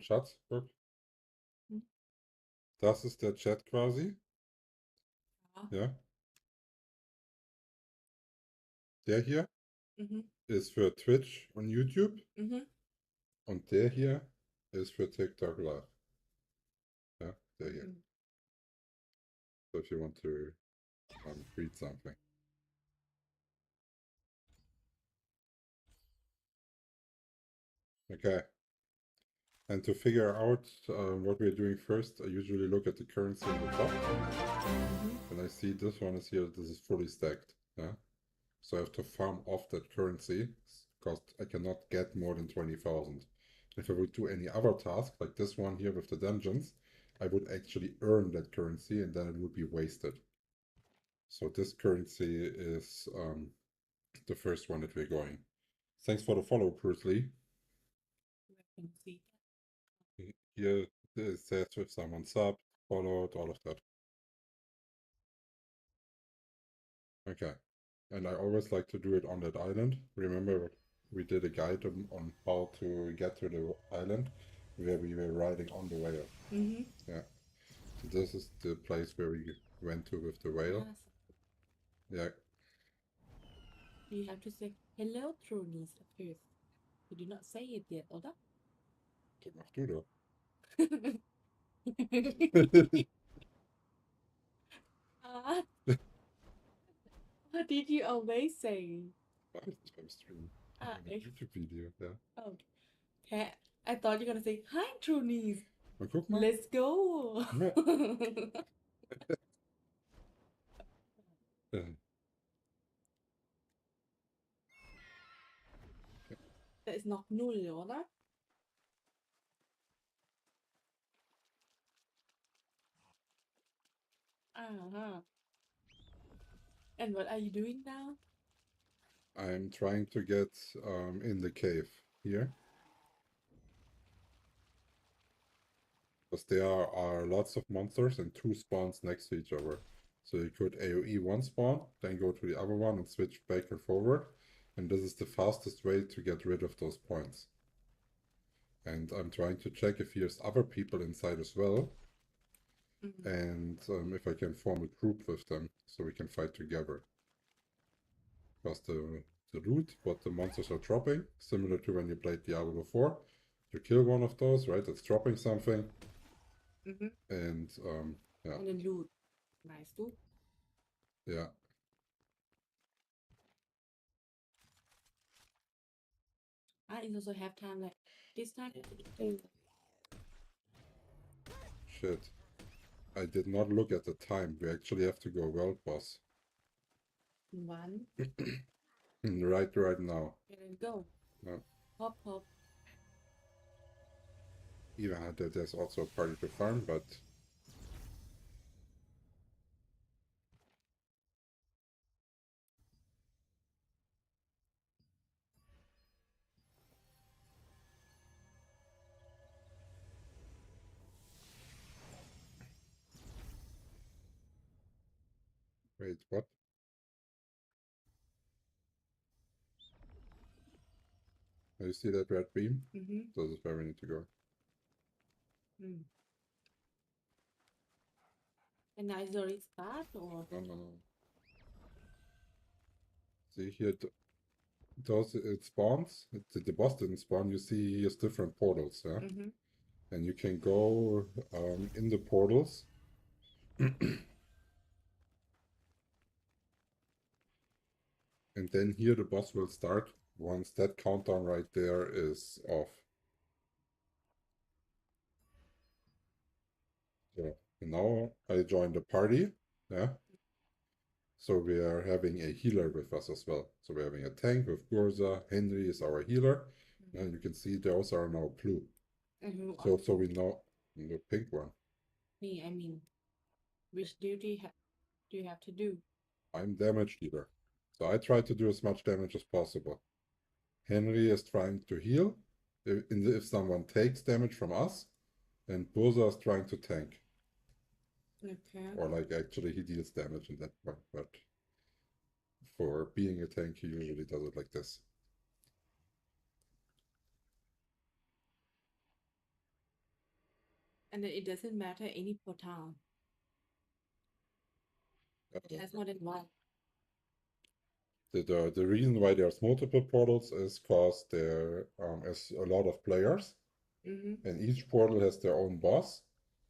Schatz, guck. Hm. Das ist der Chat quasi. Ja. Ja. Der hier Mhm. ist für Twitch und YouTube. Mhm. Und der hier ist für TikTok Live. Ja, der hier. Mhm. So if you want to read something. Okay. And to figure out what we're doing first, I usually look at the currency on the top. And I see this one is here, this is fully stacked. Yeah. So I have to farm off that currency because I cannot get more than 20,000. If I would do any other task, like this one here with the dungeons, I would actually earn that currency and then it would be wasted. So this currency is the first one that we're going. Thanks for the follow, Bruce Lee. Can see. Here it says if someone subbed, followed, all of that. Okay. And I always like to do it on that island. Remember, we did a guide on how to get to the island where we were riding on the whale. Mm-hmm. Yeah. So this is the place where we went to with the whale. Yes. Yeah. You have to say hello, Thronies at first. You do not say it yet, oder? Doch, mach du doch. Ah, what did you always say? War nicht beim Stream. Ah, In einem YouTube-Video, ja. Oh, okay. I thought you were gonna say, hi, Thronies. Mal guck mal. Let's go. Ja. Das ist noch 0, oder? Uh-huh. And what are you doing now? I'm trying to get in the cave here. Because there are lots of monsters and 2 spawns next to each other. So you could AoE one spawn, then go to the other one and switch back and forward. And this is the fastest way to get rid of those points. And I'm trying to check if there's other people inside as well. And if I can form a group with them so we can fight together. Because the loot, what the monsters are dropping, similar to when you played Diablo before. You kill one of those, right? It's dropping something. And yeah. Und den Loot, weißt du? Yeah. I also have time like this time. Shit. I did not look at the time. We actually have to go world boss. 1. right now. And then go. No. Hop, hop. Even there's also a party to farm, but wait, what? You see that red beam? This is where we need to go. And now is already start or? No. See here, those it spawns. The boss didn't spawn. You see here's different portals, yeah? And you can go in the portals. And then here the boss will start once that countdown right there is off. So now I joined the party, yeah. So we are having a healer with us as well. So we're having a tank with Gurza. Henry is our healer. And you can see those are now blue. So we know the pink one. Me, I mean, which duty do you have to do? I'm damage dealer. So I try to do as much damage as possible. Henry is trying to heal if someone takes damage from us. And Gurza is trying to tank. Okay. Or like actually he deals damage in that point, but for being a tank he usually does it like this. And then it doesn't matter any portal. It has more than one. The reason why there's multiple portals is because there is a lot of players, and each portal has their own boss.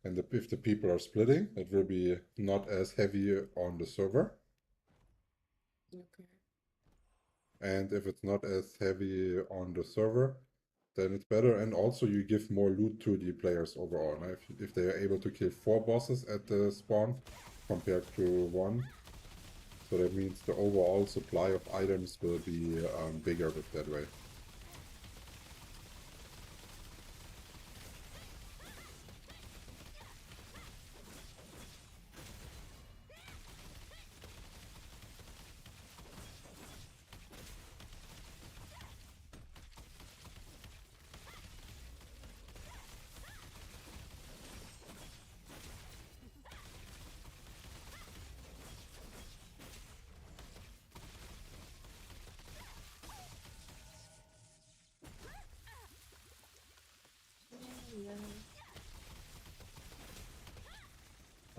And if the people are splitting, it will be not as heavy on the server. Okay. And if it's not as heavy on the server, then it's better. And also you give more loot to the players overall. Now, if they are able to kill 4 bosses at the spawn compared to 1, so that means the overall supply of items will be bigger with that way.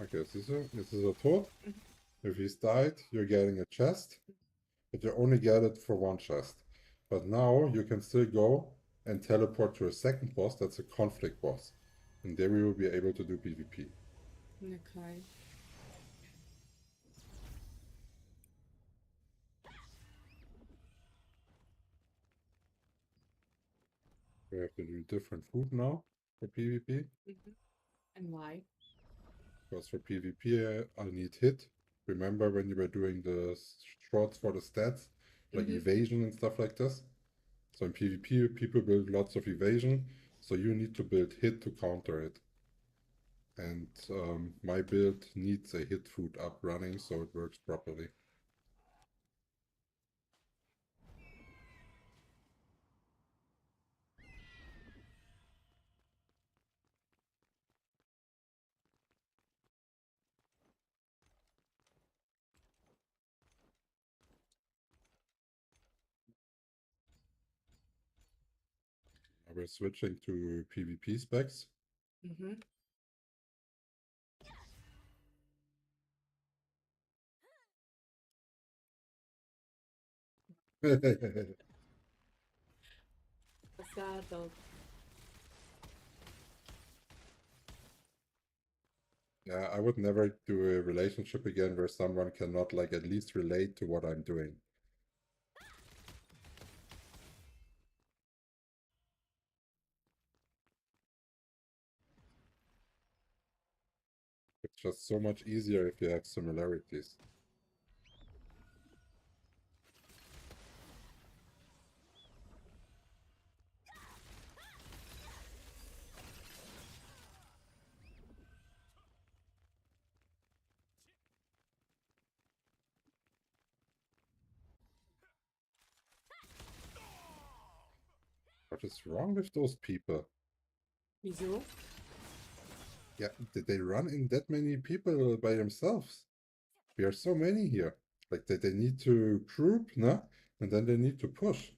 Okay, this is a toad. If he's died, you're getting a chest, but you only get it for 1 chest. But now you can still go and teleport to a second boss that's a conflict boss. And there we will be able to do PvP. Okay. We have to do different food now for PvP. And why? Because for PvP I need hit. Remember when you were doing the shorts for the stats, like evasion and stuff like this? So in PvP people build lots of evasion, so you need to build hit to counter it. And my build needs a hit food up running so it works properly. Now we're switching to PvP specs. Pasado. Yeah, I would never do a relationship again where someone cannot like at least relate to what I'm doing. It's just so much easier if you have similarities. What is wrong with those people? Wieso? Yeah, did they run in that many people by themselves? We are so many here. Like they need to group, no? And then they need to push.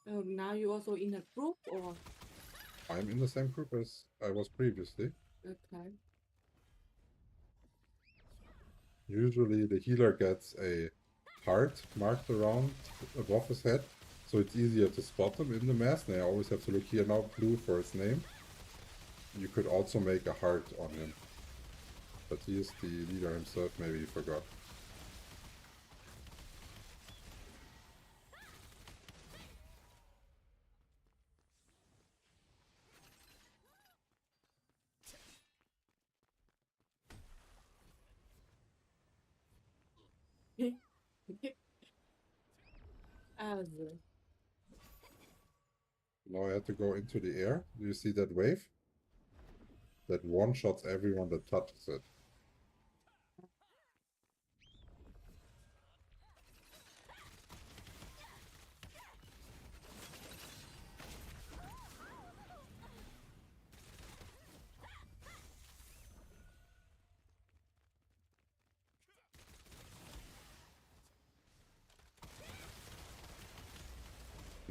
Oh, now you also in a group or? I'm in the same group as I was previously. Okay. Usually the healer gets a heart marked around above his head, so it's easier to spot them in the mass. And I always have to look here now, blue for his name. You could also make a heart on him. But he is the leader himself, maybe he forgot. Also. Now I have to go into the air. Do you see that wave? That one-shots everyone that touches it.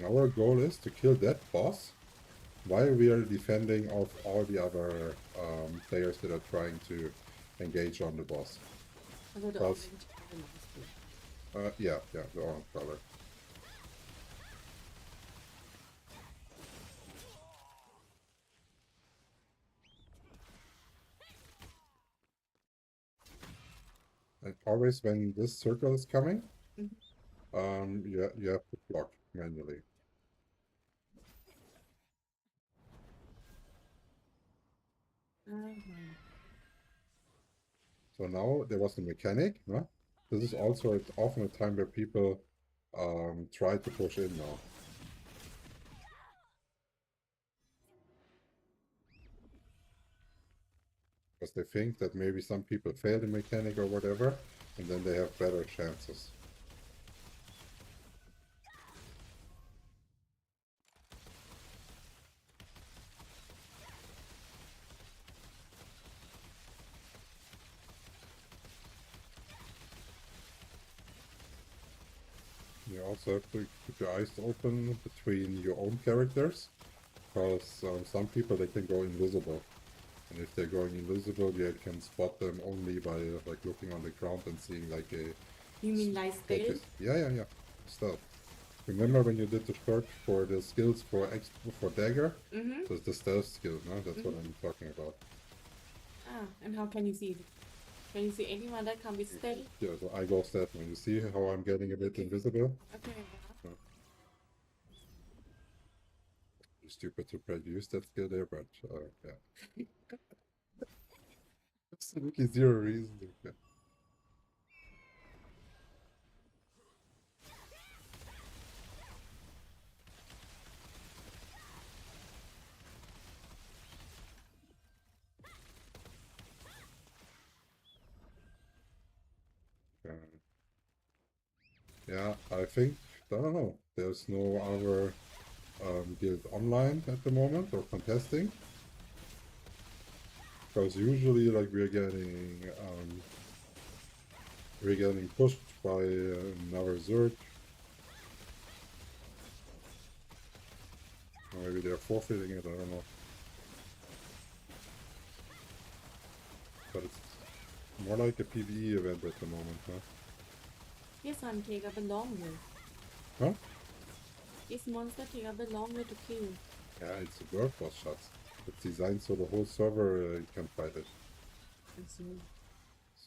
Our goal is to kill that boss while we are defending off all the other players that are trying to engage on the boss. Also the Plus, orange color last yeah, the orange color. And always when this circle is coming, you have to block manually. So now there was the mechanic, no? This is also often a time where people try to push in now. Because they think that maybe some people fail the mechanic or whatever, and then they have better chances. You also have to keep your eyes open between your own characters, because some people, they can go invisible. And if they're going invisible, you can spot them only by like looking on the ground and seeing like a... You mean like stealth? Yeah. Stealth. Remember when you did the search for the skills for Dagger? Mm-hmm. So it's the stealth skill, no? That's what I'm talking about. Ah, and how can you see it? Can you see anyone that can be stealth? Yeah, so I go stealth. When you see how I'm getting a bit invisible? Okay. Stupid to produce that skill there, but yeah. Absolutely zero reason. Yeah. Yeah, I think, I don't know, there's no other guild online at the moment or contesting. Because usually, like, we're getting pushed by another Zerg. Or maybe they're forfeiting it, I don't know. But it's more like a PvE event at the moment, huh? This one take up a long way. Huh? This monster take up a long way to kill. Yeah, it's a bird boss shot. It's designed so the whole server can fight it. I see.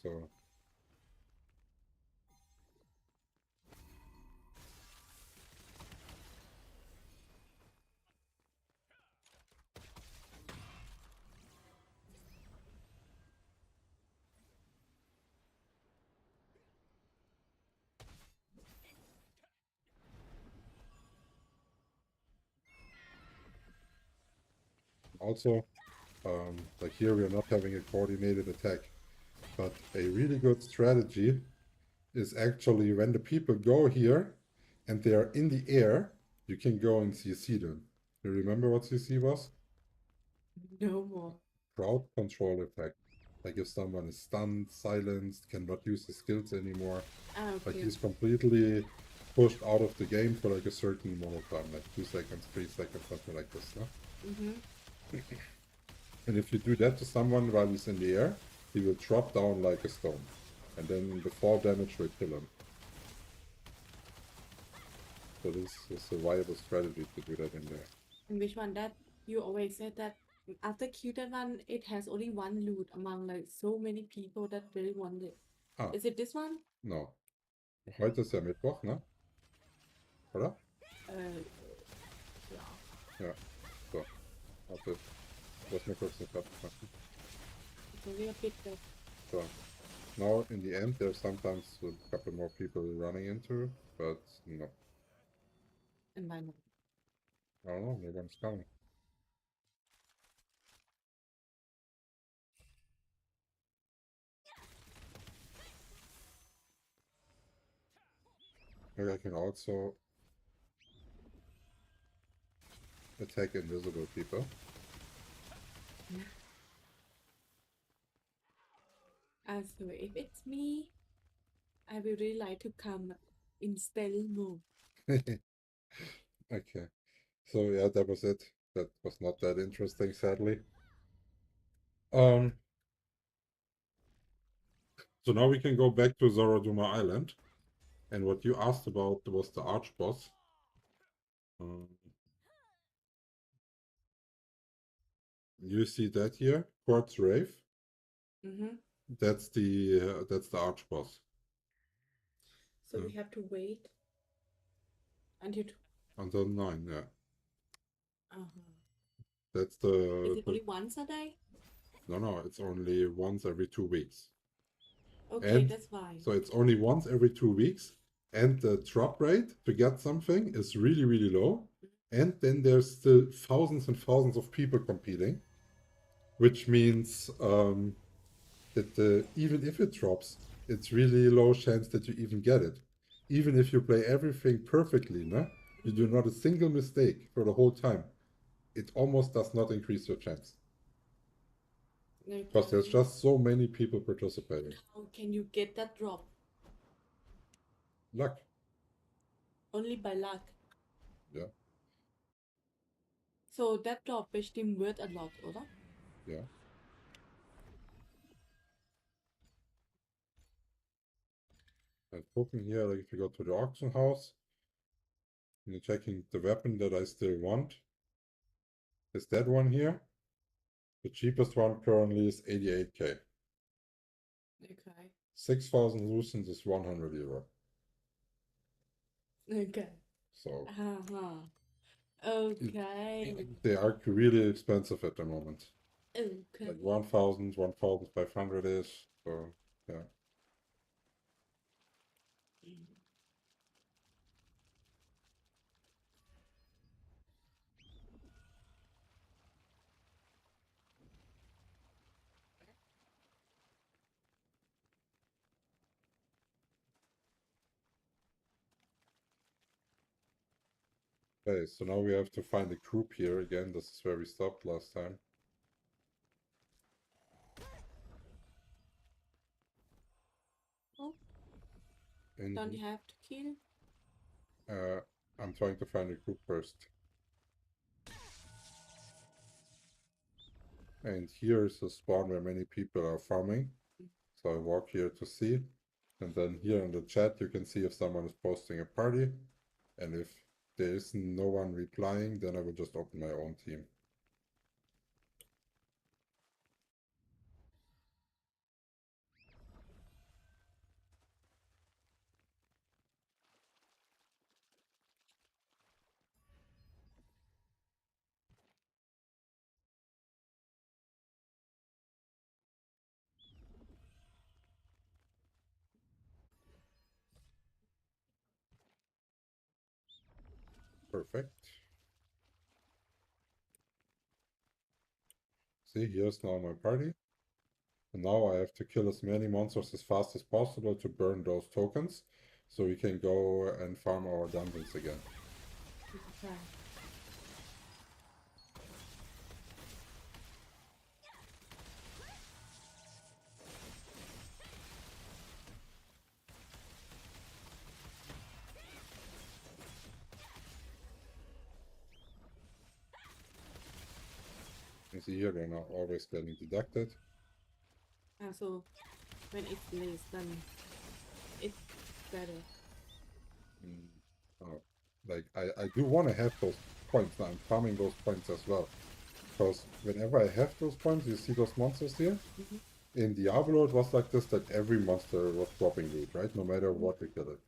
So, also, like here we are not having a coordinated attack. But a really good strategy is actually when the people go here and they are in the air, you can go and CC them. You remember what CC was? No more. Crowd control effect. Like if someone is stunned, silenced, cannot use his skills anymore. Ah, Like okay. he's completely pushed out of the game for like a certain amount of time, like 2 seconds, 3 seconds, something like this, no? And if you do that to someone while he's in the air, he will drop down like a stone. And then the fall damage will kill him. So this is a viable strategy to do that in there. And which one that you always said that after kill that one, it has only one loot among like so many people that really want it. Ah, Is it this one? no. Heute ist ja Mittwoch, ne? Oder? Ja. Ja. So. Warte. Lass mir kurz eine Karte machen. It's only a bit that. So. Now, in the end, there's sometimes a couple more people running into, but no. And why not? I don't know, no one's coming. Maybe I can also attack invisible people. So if it's me, I would really like to come in stealth mode. Okay. So yeah, that was it. That was not that interesting, sadly. So now we can go back to Zoroduma Island. And what you asked about was the arch boss. You see that here, Quartz Rave. Mm-hmm. That's the arch boss. So we have to wait until Until 9, yeah. uh-huh. That's Is it only once a day? no, it's only once every 2 weeks. Okay, And that's fine. so it's only once every 2 weeks. And the drop rate to get something is really, really low. And then there's still thousands and thousands of people competing, which means that even if it drops, it's really low chance that you even get it. Even if you play everything perfectly, no? You do not a single mistake for the whole time. It almost does not increase your chance. Because there's Okay. just so many people participating. How can you get that drop? Luck. Only by luck. Yeah, So that drop bestimmt worth a lot, oder? yeah. And looking here, like if you go to the auction house, and you're checking the weapon that I still want, is that one here. The cheapest one currently is 88k. Okay. 6,000 lucent is 100 euro. Okay. So Uh-huh. Okay. they are really expensive at the moment. Okay. Like 1,000, 1,500 ish. So yeah. Okay, so now we have to find a group here again. This is where we stopped last time. Oh, And don't you have to kill? I'm trying to find a group first. And here is a spawn where many people are farming. So I walk here to see. And then here in the chat, you can see if someone is posting a party. And if there is no one replying, then I will just open my own team. Perfect. See, here's now my party. And now I have to kill as many monsters as fast as possible to burn those tokens. So we can go and farm our dungeons again. Okay. You see here, they're not always getting deducted. So when it's less, then it's better. Like I do want to have those points. I'm farming those points as well. Because whenever I have those points, you see those monsters here? In Diablo, it was like this, that every monster was dropping loot, right? No matter what you kill it.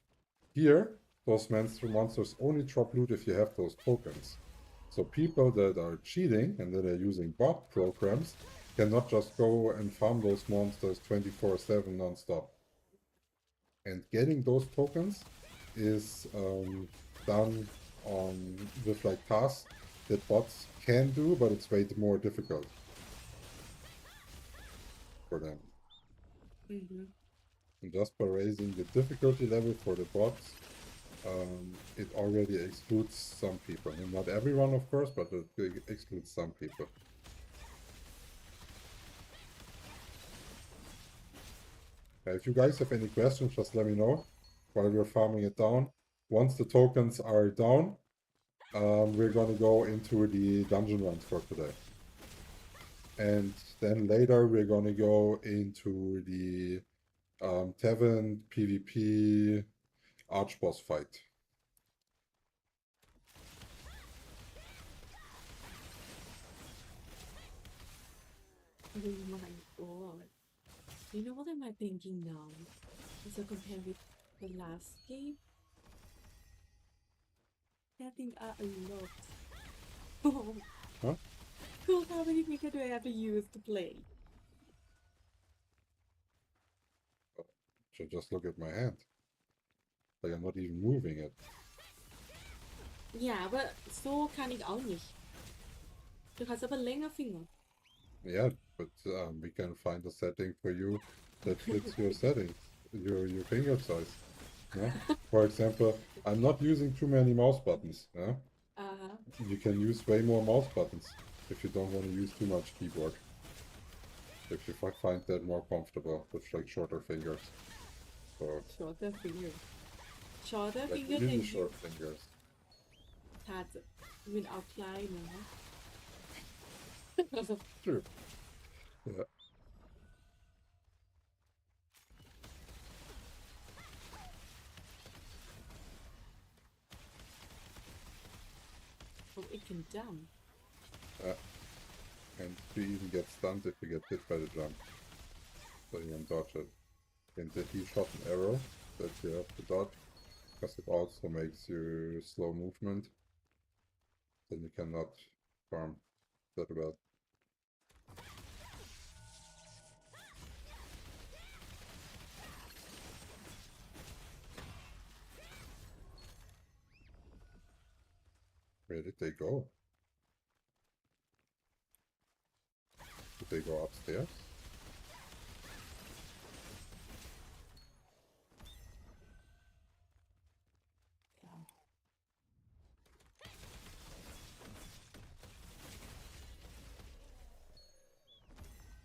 Here, those monsters only drop loot if you have those tokens. So people that are cheating and that are using bot programs cannot just go and farm those monsters 24/7 non-stop. And getting those tokens is done with like tasks that bots can do, but it's way more difficult for them. And just by raising the difficulty level for the bots, it already excludes some people. And not everyone, of course, but it excludes some people. If you guys have any questions, just let me know while we're farming it down. Once the tokens are down, We're gonna go into the dungeon runs for today. And then later we're gonna go into the Tavern PvP arch boss fight. Oh my god. You know what am I thinking now? So compared with the last game, that thing are a lot. Oh, Huh? cool, how many people do I have to use to play? So just look at my hand. Like I'm not even moving it. Ja, aber so kann ich auch nicht. Du kannst aber länger Finger. Yeah, but we can find a setting for you that fits your settings, your finger size. Yeah? For example, I'm not using too many mouse buttons. Yeah? You can use way more mouse buttons if you don't want to use too much keyboard. If you find that more comfortable with like shorter fingers. So Shorter finger. Shorter like finger really than short fingers. ถ้าจะเป็นเอาคล้ายนะ True. Yeah. Oh, it can jump. And you even get stunned if you get hit by the jump. So you can dodge it. And the he shot an arrow that you have to dodge, because it also makes you slow movement. Then you cannot farm that well. Where did they go? Did they go upstairs?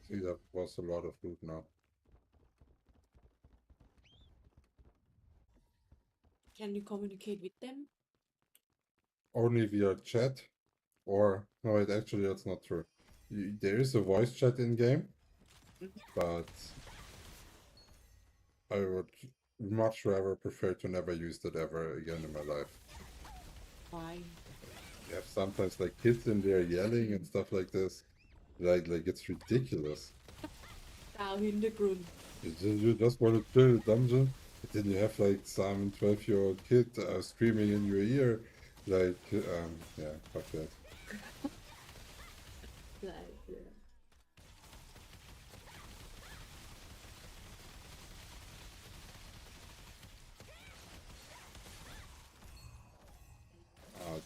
See, that was a lot of loot now. Can you communicate with them? Only via chat, or no, wait, actually that's not true. There is a voice chat in game, but I would much rather prefer to never use that ever again in my life. Why? You have sometimes like kids in there yelling and stuff like this. Like it's ridiculous. ดาวหินด้วยกรุน You just want to build a dungeon, and then you have like some 12-year-old kid screaming in your ear. Like, yeah, fuck that. ใช่เลย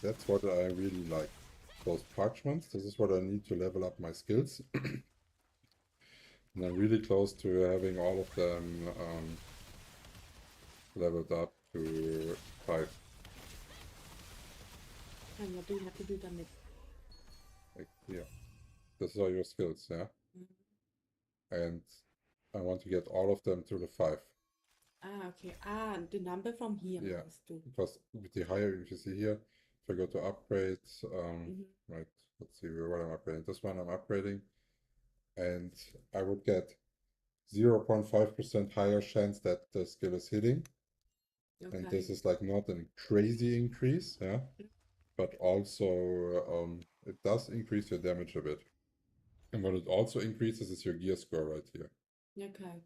That's what I really like. Those parchments, this is what I need to level up my skills. And I'm really close to having all of them leveled up to 5. And what do you have to do then? Like, yeah. This are your skills, yeah? And I want to get all of them to the 5. Okay. The number from here. Yeah. must do. Because with the higher, if you see here, if I go to upgrade, right, let's see what I'm upgrading. This one I'm upgrading, and I would get 0.5% higher chance that the skill is hitting. Okay. And this is like not a crazy increase, yeah, but also it does increase your damage a bit. And what it also increases is your gear score right here. Okay.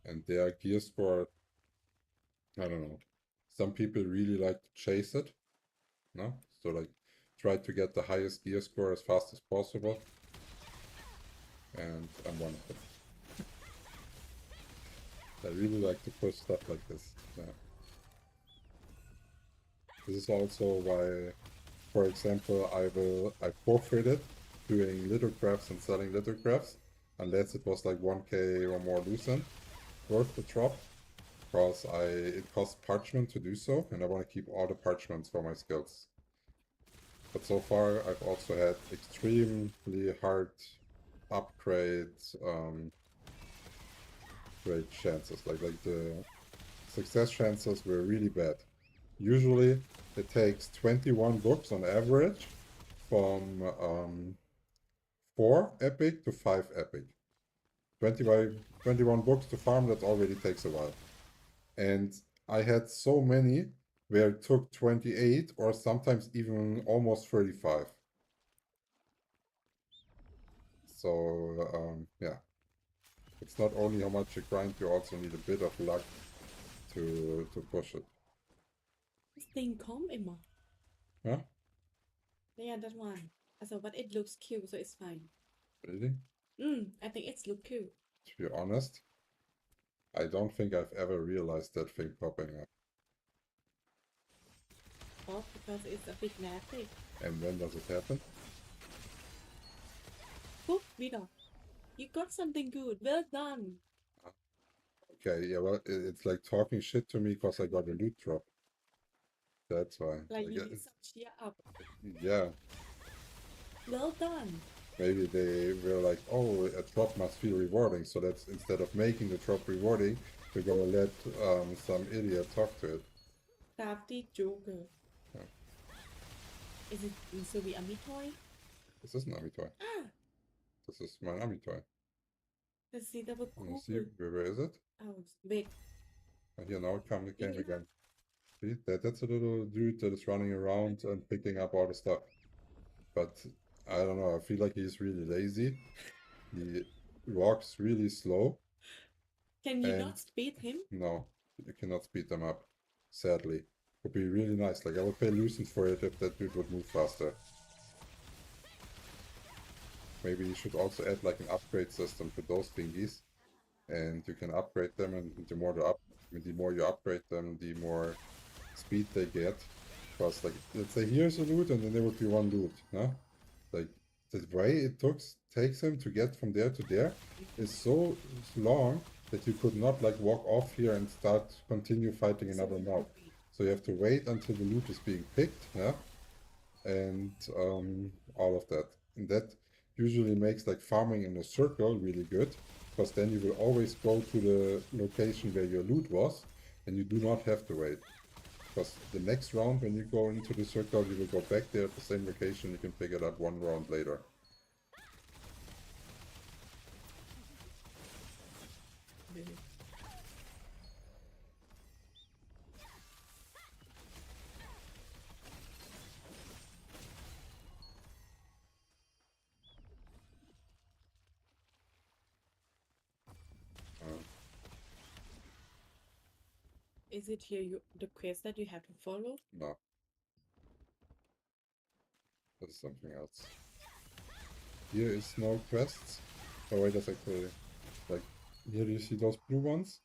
And their gear score, I don't know. Some people really like to chase it, no? So like try to get the highest gear score as fast as possible. And I'm one of them. I really like to push stuff like this. Yeah. This is also why, for example, I forfeited doing lithographs and selling lithographs, unless it was like 1k or more lucent worth the drop, because it costs parchment to do so, and I want to keep all the parchments for my skills. But so far, I've also had extremely hard upgrades, great chances. Like the success chances were really bad. Usually it takes 21 books on average from 4 epic to 5 epic. 21 books to farm, that already takes a while. And I had so many where it took 28 or sometimes even almost 35. So, yeah. It's not only how much you grind, you also need a bit of luck to push it. This thing come, Emma. Huh? Yeah, that one. So, but it looks cute, so it's fine. Really? I think it's look cute. To be honest, I don't think I've ever realized that thing popping up. Oh, because it's a bit nasty. And when does it happen? Boop, Vito. You got something good. Well done. Okay, yeah, well, it's like talking shit to me because I got a loot drop. That's why. Like you need some cheer up. Yeah. Well done. Maybe they were like, oh, a drop must feel rewarding, so that's instead of making the drop rewarding, we're gonna let some idiot talk to it. Crafty Joker. Yeah. Is it Musubi Ami toy? This is an Ami toy. This is my Ami toy. Let's see, that was cool. See, where is it? Oh, wait. And here now it came again. See, that's a little dude that is running around and picking up all the stuff. But I don't know, I feel like he's really lazy. He walks really slow. Can you not speed him? No, you cannot speed them up, sadly. Would be really nice. Like, I would pay Lucent for it if that dude would move faster. Maybe you should also add like an upgrade system for those thingies. And you can upgrade them, and the more you upgrade them, the more speed they get. Because like, let's say here's a loot, and then there would be one loot, huh? Like, the way it takes him to get from there to there is so long that you could not like walk off here and continue fighting another mob. So you have to wait until the loot is being picked, yeah? And all of that. And that usually makes like farming in a circle really good, because then you will always go to the location where your loot was, and you do not have to wait. Because the next round, when you go into the circle, you will go back there at the same location, you can pick it up one round later. Is it here the quest that you have to follow? No. That's something else. Here is no quests. Oh wait, that's actually, like, here you see those blue ones?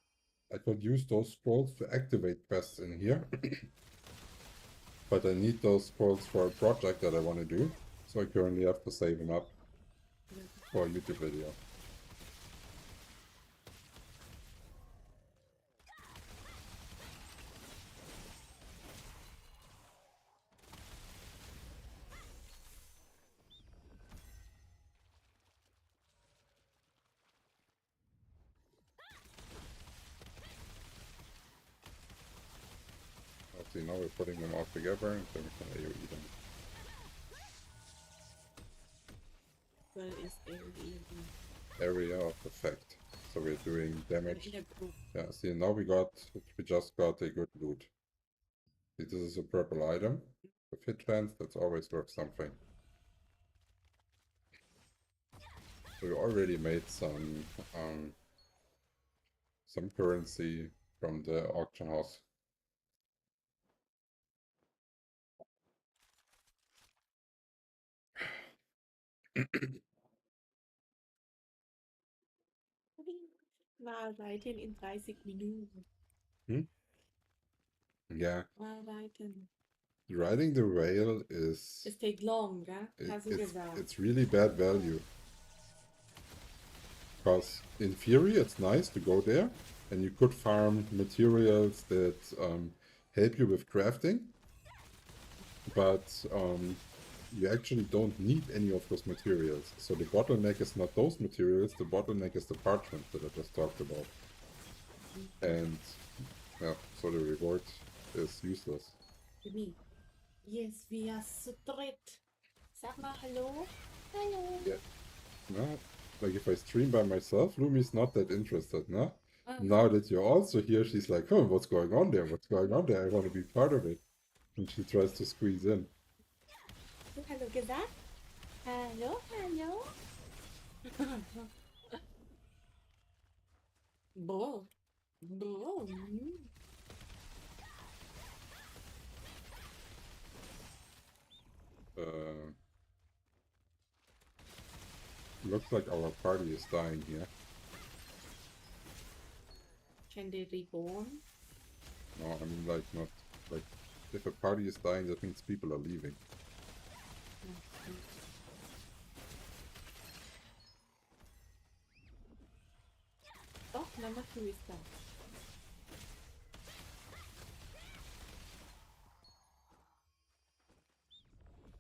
I could use those scrolls to activate quests in here. But I need those scrolls for a project that I want to do, so I currently have to save them up for a YouTube video. See, now we're putting them all together and then we can AoE them. Well, it's Area of effect. So we're doing damage. Yeah, see, now we just got a good loot. See, this is a purple item. With hit chance, that's always worth something. So we already made some currency from the auction house. War reiten in 30 Minuten. Yeah. War reiten. Riding the rail is... It takes long, yeah? It's really bad value. Because in theory it's nice to go there, and you could farm materials that help you with crafting, but you actually don't need any of those materials. So the bottleneck is not those materials, the bottleneck is the parchment that I just talked about. And yeah, so the reward is useless. Lumi. Yes, we are straight. Sag mal Hallo. Hallo. Yeah. No? Like if I stream by myself, Lumi's not that interested, no? Uh-huh. Now that you're also here, she's like, oh, what's going on there? What's going on there? I want to be part of it. And she tries to squeeze in. Hello gesagt. Hallo, hallo. Boah. Boah. Looks like our party is dying here. Can they reborn? No, I mean like not like if a party is dying, that means people are leaving. Oh, number 2 is that.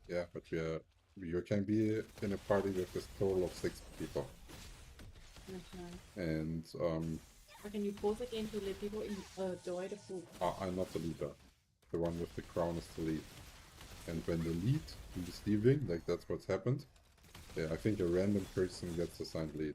Yeah, but you can be in a party with this total of 6 people. And Or can you pause again to let people enjoy the food? I'm not the leader. The one with the crown is the lead. And when the lead is leaving, like that's what's happened. Yeah, I think a random person gets assigned lead.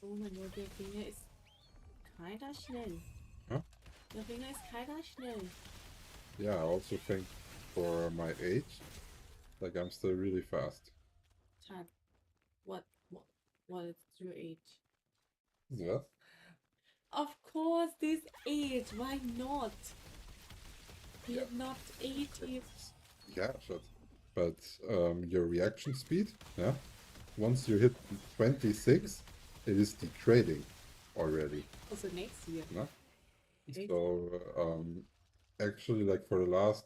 Oh mein Gott, der Finger ist keiner schnell. Huh? Der Finger ist keiner schnell. Yeah, I also think for my age, like I'm still really fast. Chad, what is your age? Yeah. Of course, this age. Why not? We're Yeah. not 80. Yeah, sure. But your reaction speed, yeah, once you hit 26, it is degrading already. Also next year. No? Eight. So actually, like for the last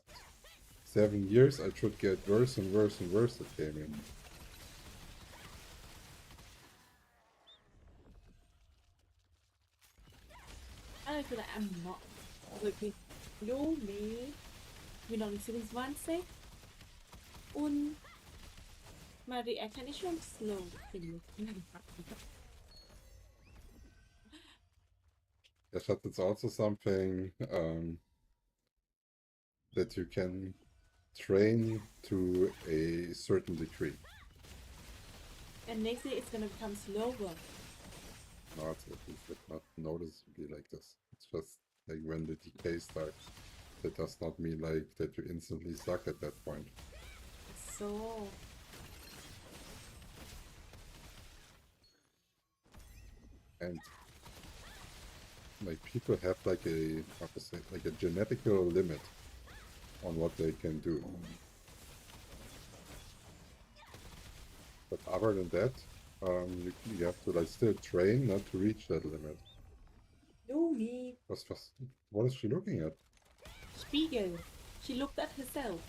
7 years, I should get worse and worse and worse at gaming. I feel like I'm not. Wirklich. Lumi. Ich bin noch nicht 27. Und mein Reaction ist schon slow. Yeah, but it's also something that you can train to a certain degree. And next year it's gonna become slower. No, it's not noticeably like this. It's just like when the decay starts. That does not mean like that you instantly suck at that point. So. And like people have like a how to say like a genetical limit on what they can do. But other than that, you have to like still train not to reach that limit. Lumi. What is she looking at? Spiegel. She looked at herself.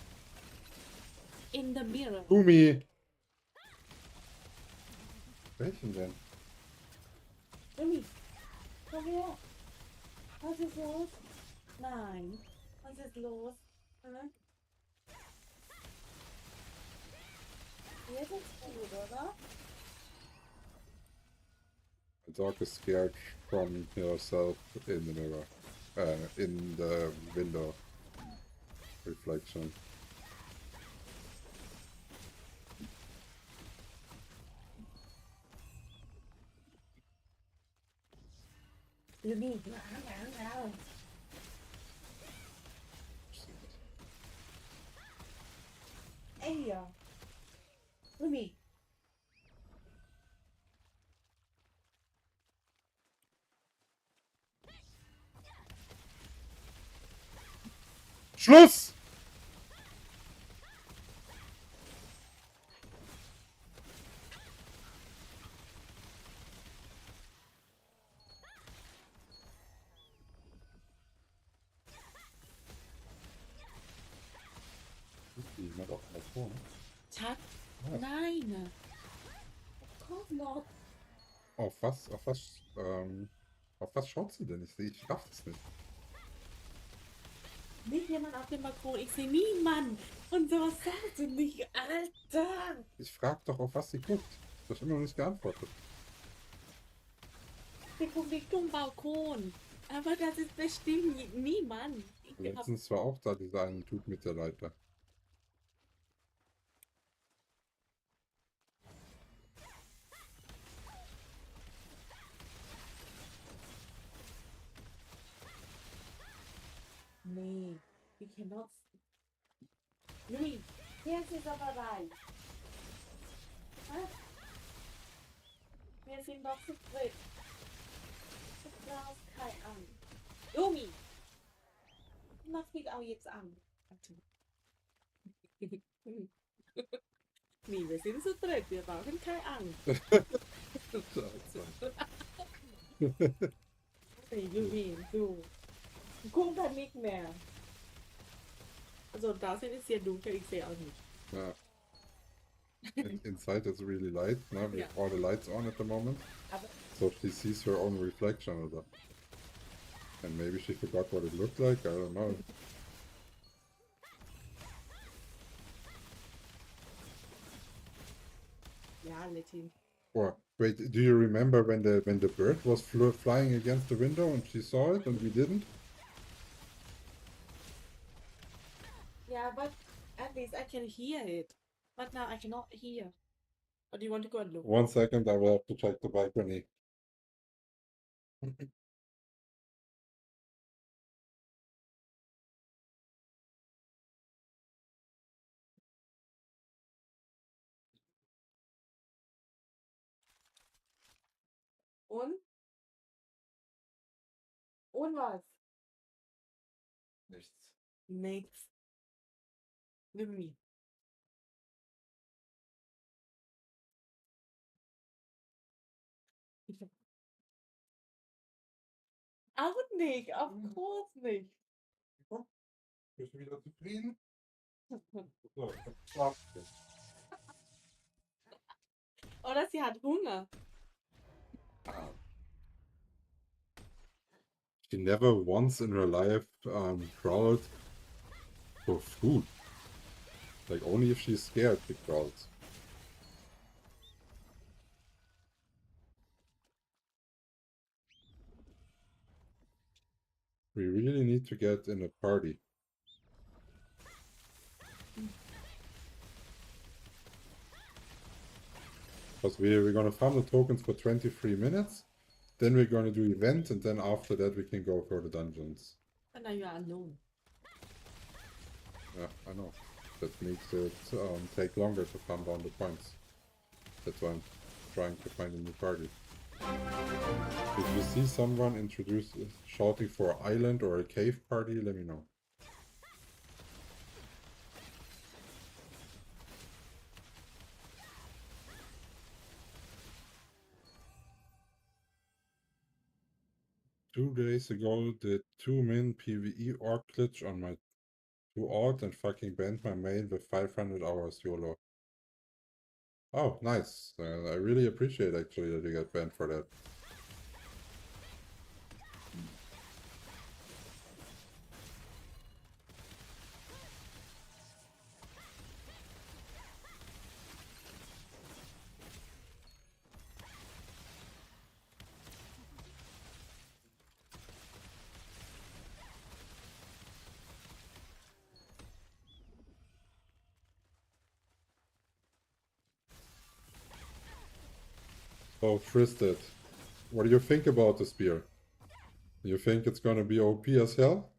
In the mirror. Lumi! Welchen denn? Lumi. Komm her. Was ist los? Nein. Was ist los? Jetzt ist gut, oder? The dog is scared from herself in the mirror. In the window reflection. Lumi. Ey, ja. Lumi. Schluss! jemand auf dem Balkon? Chat? Was? Nein. Of course not. Auf was schaut sie denn? Ich raff das nicht. Nicht jemand auf dem Balkon. Ich sehe niemand. Und sowas sagst du nicht, Alter. Ich frag doch, auf was sie guckt. Du hast immer noch nicht geantwortet. Ich gucke Richtung Balkon. Aber das ist bestimmt niemand. Letztens war auch da dieser eine Typ mit der Leiter. Nee, we cannot. Louis, jetzt ist aber rein. Wir sind doch zu dritt. Du brauchst keine Angst. Louis, mach mich auch jetzt an. Nee, wir sind zu dritt. Wir brauchen keine Angst. Nee, Louis, du. Guck da nicht mehr. Also draußen ist sehr dunkel, ich sehe auch nicht. Ja. Inside it's really light. No? We have Yeah. all the lights on at the moment. Aber So she sees her own reflection of that. And maybe she forgot what it looked like. I don't know. ja, Letty. Or wait, do you remember when the bird was flying against the window and she saw it and we didn't? Yeah, but at least I can hear it. But now I cannot hear. Or do you want to go and look? 1 second, I will have to check the balcony. Und? Und was? Nichts. Nichts. Louis. Auch nicht, of course nicht. Bist du wieder zufrieden? So, schlaf jetzt. Oder sie hat Hunger. She never once in her life crawled for food. Like only if she's scared she crawls. We really need to get in a party. Because we're gonna farm the tokens for 23 minutes. Then we're gonna do event, and then after that we can go for the dungeons. And now you are alone. Yeah, I know. That makes it take longer to farm down the points. That's why I'm trying to find a new party. If you see someone shouting for island or a cave party, let me know. Two days ago, did 2-min PvE orc glitch on my 2 alt and fucking banned my main with 500 hours YOLO. Oh, nice. I really appreciate actually that you got banned for that. So, Tristed, what do you think about the spear? You think it's gonna be OP as hell?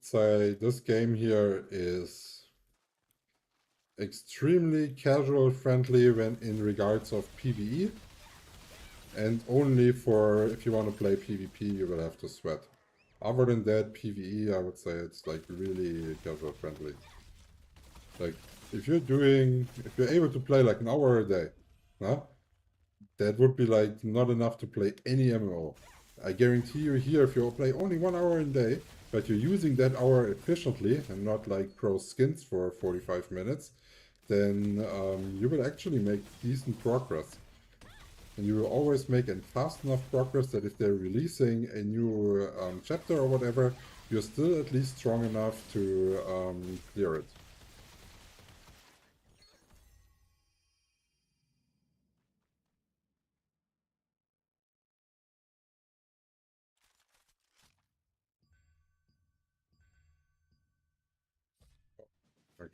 say this game here is extremely casual friendly when in regards of PvE, and only for if you want to play PvP you will have to sweat. Other than that, PvE, I would say it's like really casual friendly. Like if you're able to play like an hour a day, huh? That would be like not enough to play any MMO. I guarantee you here, if you play only 1 hour a day, but you're using that hour efficiently and not like pro skins for 45 minutes, then you will actually make decent progress. And you will always make a fast enough progress that if they're releasing a new chapter or whatever, you're still at least strong enough to clear it.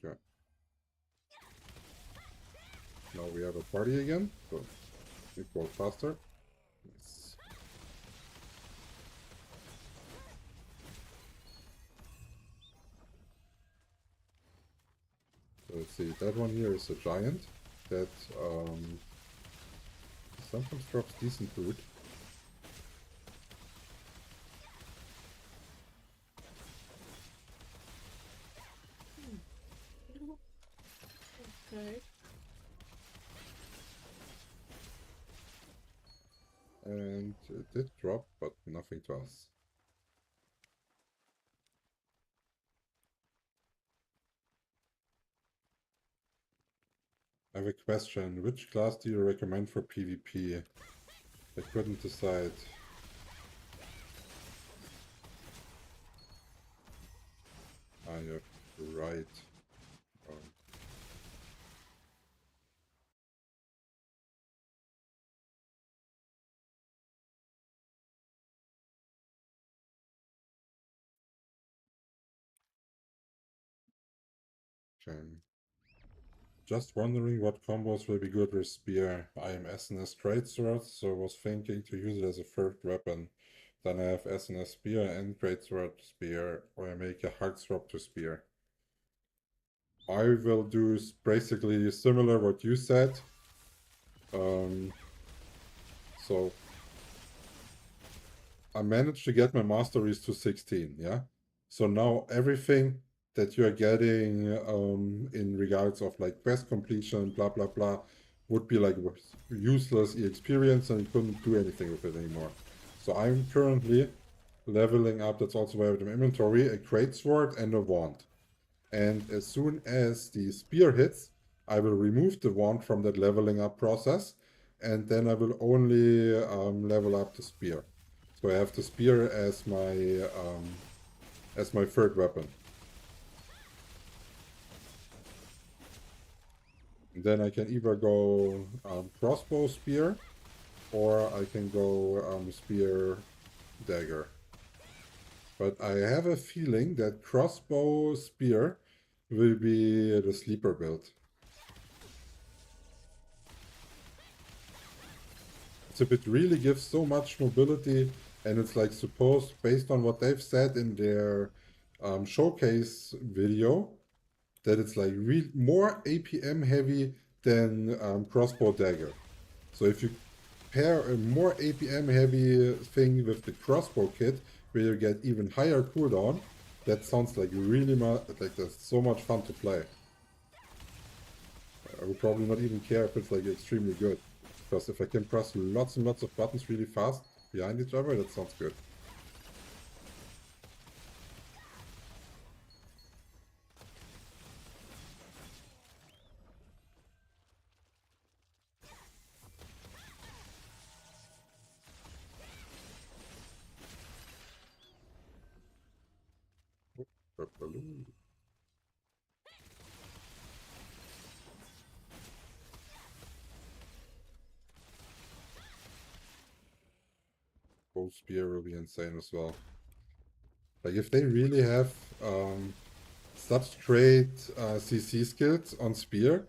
Okay. Now we have a party again, so it goes faster. Nice. So let's see, that one here is a giant that sometimes drops decent food. Okay. And it did drop, but nothing to us. I have a question. Which class do you recommend for PvP? I couldn't decide. Ah, you're right. Okay. Just wondering what combos will be good with spear. I am SNS greatsword, so was thinking to use it as a third weapon. Then I have SNS spear and greatsword spear, or I make a hard swap to spear. I will do basically similar what you said. So I managed to get my masteries to 16, yeah? So now everything that you're getting in regards of like quest completion, blah, blah, blah, would be like useless experience and you couldn't do anything with it anymore. So I'm currently leveling up, that's also why I have in my inventory, a greatsword and a wand. And as soon as the spear hits, I will remove the wand from that leveling up process, and then I will only level up the spear. So I have the spear as my third weapon. And then I can either go crossbow spear, or I can go spear dagger. But I have a feeling that crossbow spear will be the sleeper build. So it really gives so much mobility, and it's like supposed, based on what they've said in their showcase video, that it's like more APM heavy than crossbow dagger. So if you pair a more APM heavy thing with the crossbow kit, where you get even higher cooldown, that sounds like really like that's so much fun to play. I would probably not even care if it's like extremely good. Because if I can press lots and lots of buttons really fast behind each other, that sounds good. Balloon. Bow spear will be insane as well. Like if they really have such great CC skills on spear,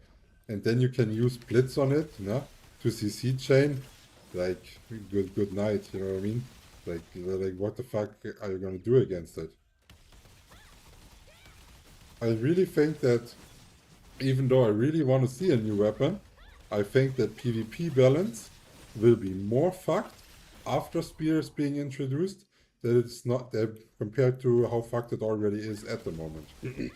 and then you can use blitz on it, no? To CC chain, like good night, you know what I mean? Like what the fuck are you gonna do against it? I really think that even though I really want to see a new weapon, I think that PvP balance will be more fucked after spears being introduced than it's not that compared to how fucked it already is at the moment. If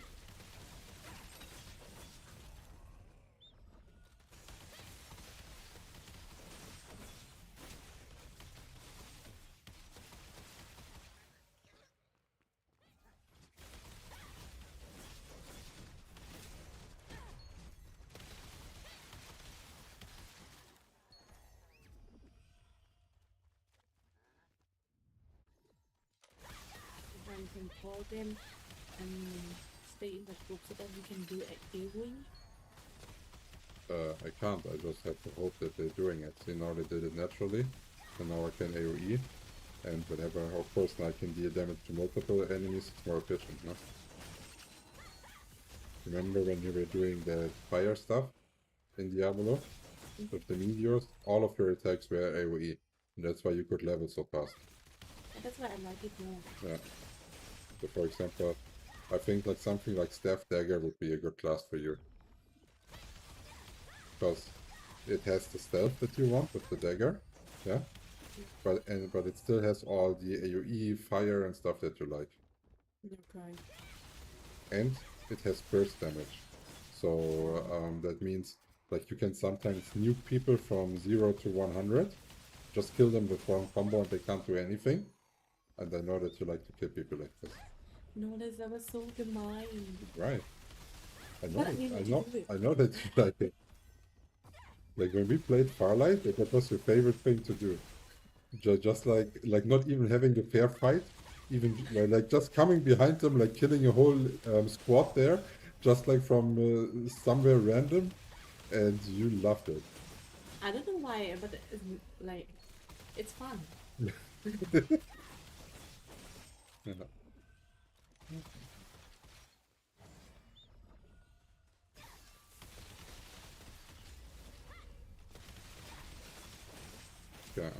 you can call them and stay in the group so that we can do a viewing. I can't, I just have to hope that they're doing it. See, now they did it naturally, and now I can AoE, and whenever, of course, now I can deal damage to multiple enemies, it's more efficient, no? Remember when you were doing the fire stuff in Diablo? With the meteors, all of your attacks were AoE, and that's why you could level so fast. And that's why I like it more. Yeah. So for example, I think like something like Staff Dagger would be a good class for you. Because it has the stealth that you want with the dagger, yeah? But it still has all the AoE, fire and stuff that you like. Okay. And it has burst damage. So that means like you can sometimes nuke people from 0 to 100. Just kill them with one combo and they can't do anything. And I know that you like to kill people like this. No, that was so gemein. Right. I know, But I mean, I know that you like it. Like when we played Farlight, that was your favorite thing to do. Just like not even having a fair fight, even like just coming behind them, like killing a whole squad there, just like from somewhere random, and you loved it. I don't know why, but it's like, it's fun. Yeah. Yeah.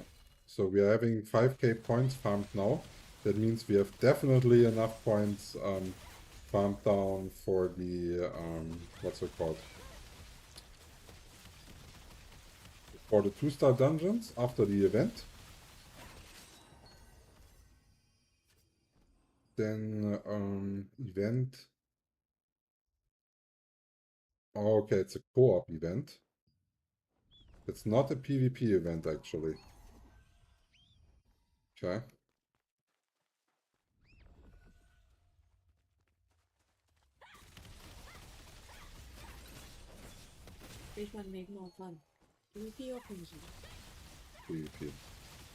So we are having 5k points farmed now. That means we have definitely enough points farmed down for the what's it called? For the 2-star dungeons after the event. Then event. Oh, okay, it's a co-op event. It's not a PvP event actually. Okay. Which one make more fun? PvP or PvP? PvP.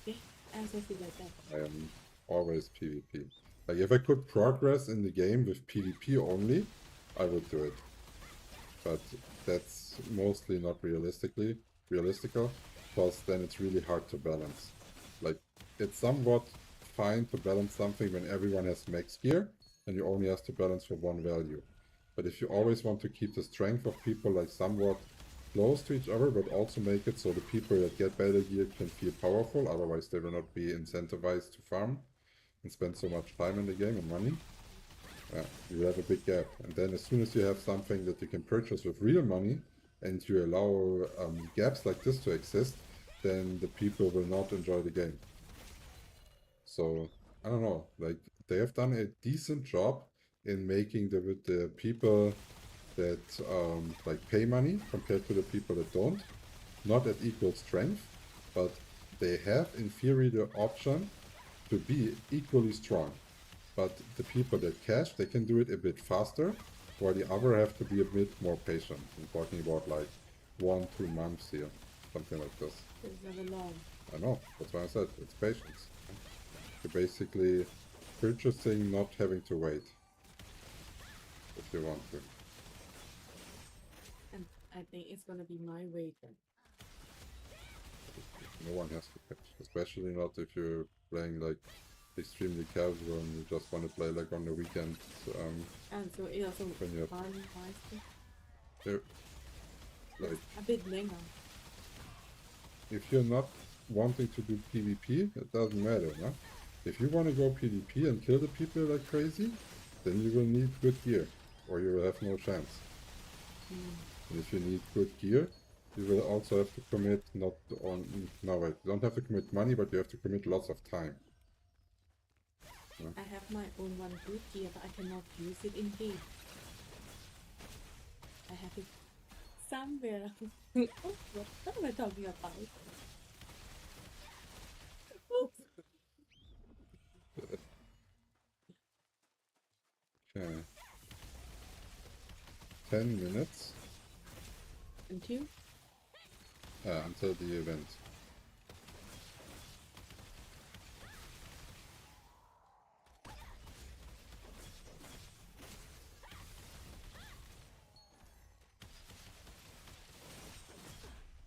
Yeah, I also feel like that. I am always PvP. Like if I could progress in the game with PvP only, I would do it. But that's mostly not realistical, because then it's really hard to balance. Like it's somewhat fine to balance something when everyone has max gear and you only have to balance for one value. But if you always want to keep the strength of people like somewhat close to each other, but also make it so the people that get better gear can feel powerful, otherwise they will not be incentivized to farm and spend so much time in the game and money. You have a big gap. And then as soon as you have something that you can purchase with real money and you allow gaps like this to exist, then the people will not enjoy the game. So, I don't know, like they have done a decent job in making the people that like pay money compared to the people that don't, not at equal strength, but they have in theory the option to be equally strong. But the people that cash, they can do it a bit faster, while the other have to be a bit more patient. I'm talking about like 1-2 months here, something like this. It's never long. I know, that's why I said it's patience. You're basically purchasing, not having to wait, if you want to. And I think it's gonna be my way then. No one has to catch, especially not if you're playing like extremely casual and you just want to play like on the weekend. And so it also when you fun, nice. like A bit länger. if you're not wanting to do PvP, it doesn't matter, no? If you want to go PvP and kill the people like crazy, then you will need good gear. or you will have no chance. Mm. And if you need good gear, you will also have to commit not on... No, wait, you don't have to commit money, but you have to commit lots of time. I have my own one good gear, but I cannot use it in game. I have it somewhere. Oh, what am I talking about? Okay. 10 minutes Until? Until the event.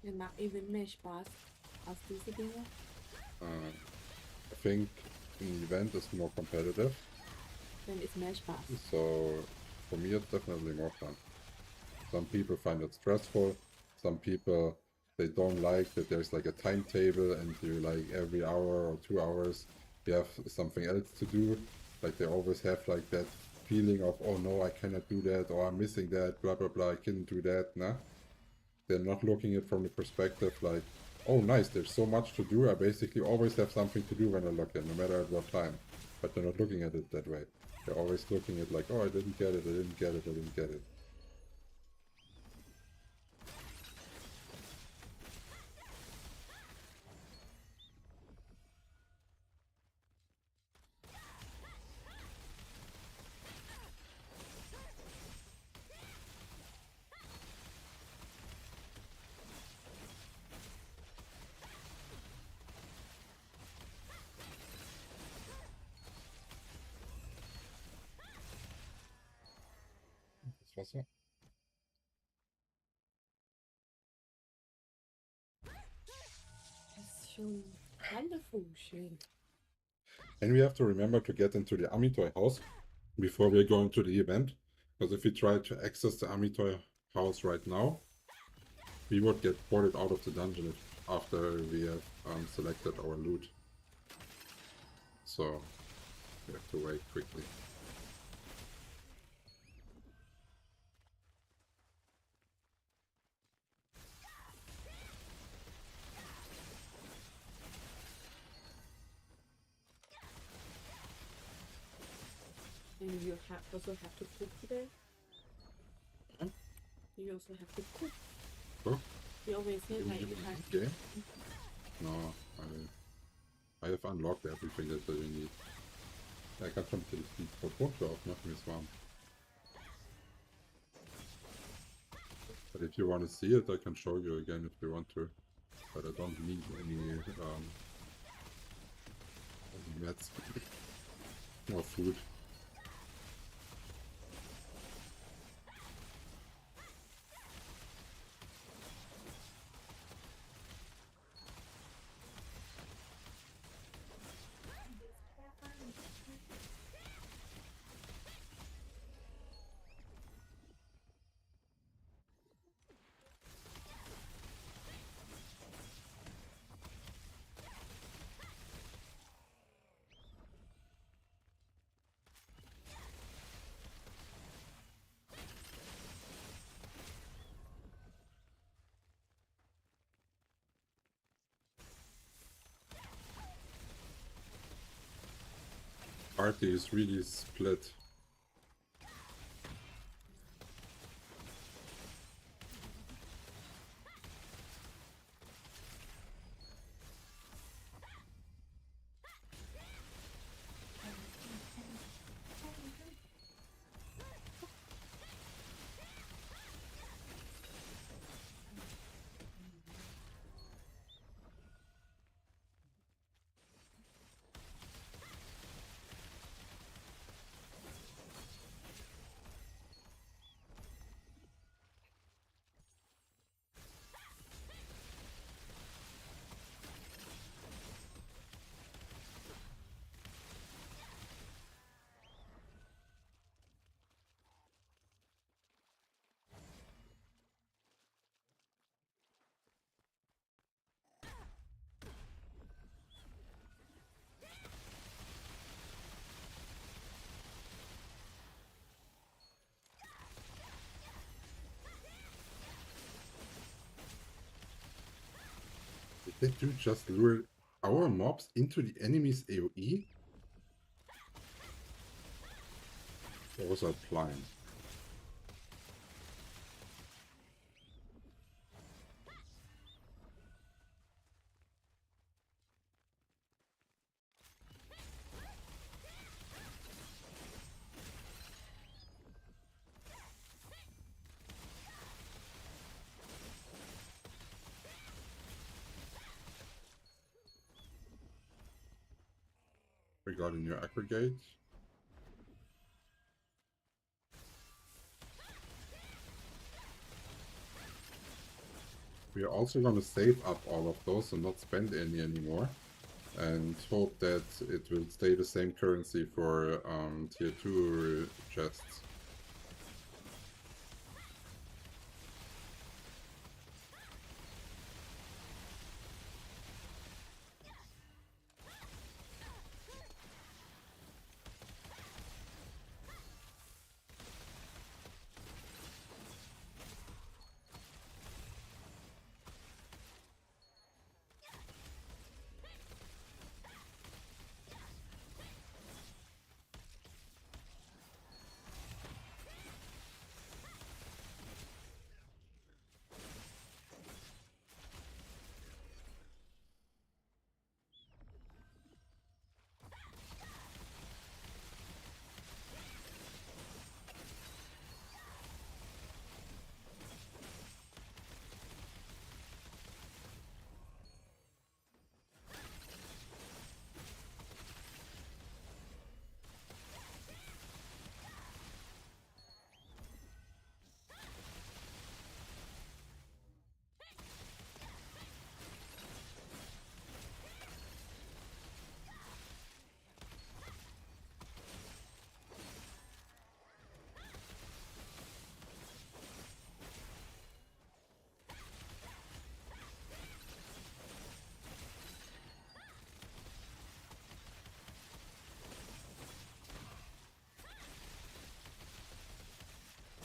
And not even mesh pass. I'll still sitting there. I think an event is more competitive, Then it's mesh pass. so for me it's definitely more fun. Some people find it stressful, some people, they don't like that there's like a timetable and you like every hour or 2 hours you have something else to do. Like they always have like that feeling of, oh no, I cannot do that, or I'm missing that, blah blah blah, I couldn't do that, nah? They're not looking at it from the perspective like, oh nice, there's so much to do, I basically always have something to do when I log in, no matter at what time. But they're not looking at it that way. They're always looking at like, oh, I didn't get it, I didn't get it, I didn't get it. Das Wasser. Das ist schon wonderful, schön. And we have to remember to get into the Army Toy house before we're going to the event. Because if we try to access the Army Toy house right now, we would get ported out of the dungeon after we have selected our loot. So we have to wait quickly. And you also have to cook today. Huh? You also have to cook. Oh, You always say like you have. okay. No, I have unlocked everything that you need. Ja, ich kann schon die Produkte aufmachen, wie es warm. But if you want to see it, I can show you again if you want to. But I don't need any mats or food. Party is really split. Did that dude just lure our mobs into the enemy's AoE? Or was I blind? Regarding your aggregate. We are also going to save up all of those and not spend any anymore. And hope that it will stay the same currency for tier 2 chests.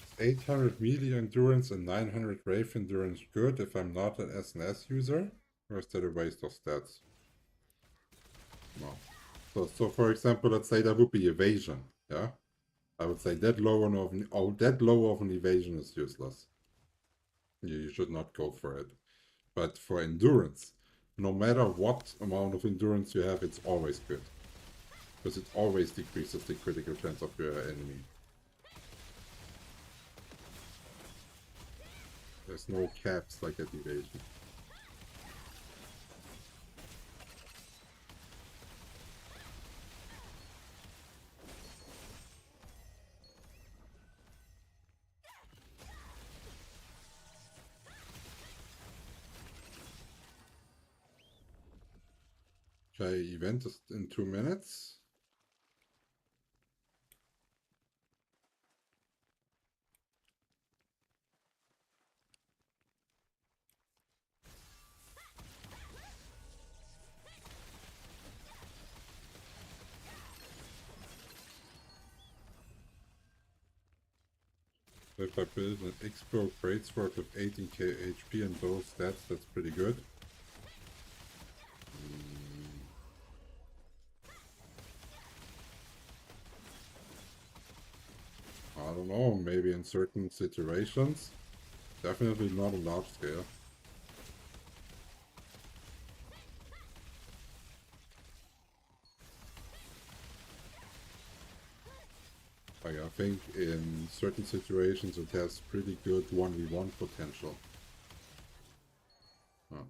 Is 800 melee endurance and 900 rave endurance good if I'm not an SNS user? Or is that a waste of stats? No. So for example, let's say that would be evasion, yeah? I would say that low of an evasion is useless. You should not go for it. But for endurance, no matter what amount of endurance you have, it's always good. Because it always decreases the critical chance of your enemy. There's no caps like at evasion. Okay, event is in 2 minutes. If I build an X-Pro greatsword with 18k HP and those stats, that's pretty good. I don't know, maybe in certain situations. Definitely not on large scale. Like, I think in certain situations it has pretty good 1v1 potential. Oh.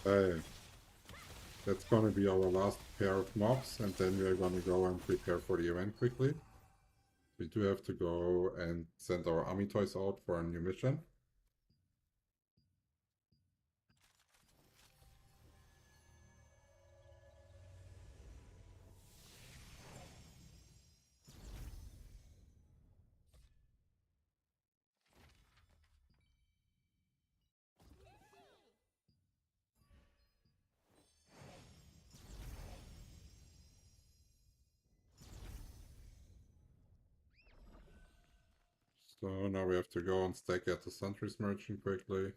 Okay. That's gonna be our last pair of mobs, and then we are gonna go and prepare for the event quickly. We do have to go and send our army toys out for a new mission. So now we have to go and stack at the Sentries Merchant quickly.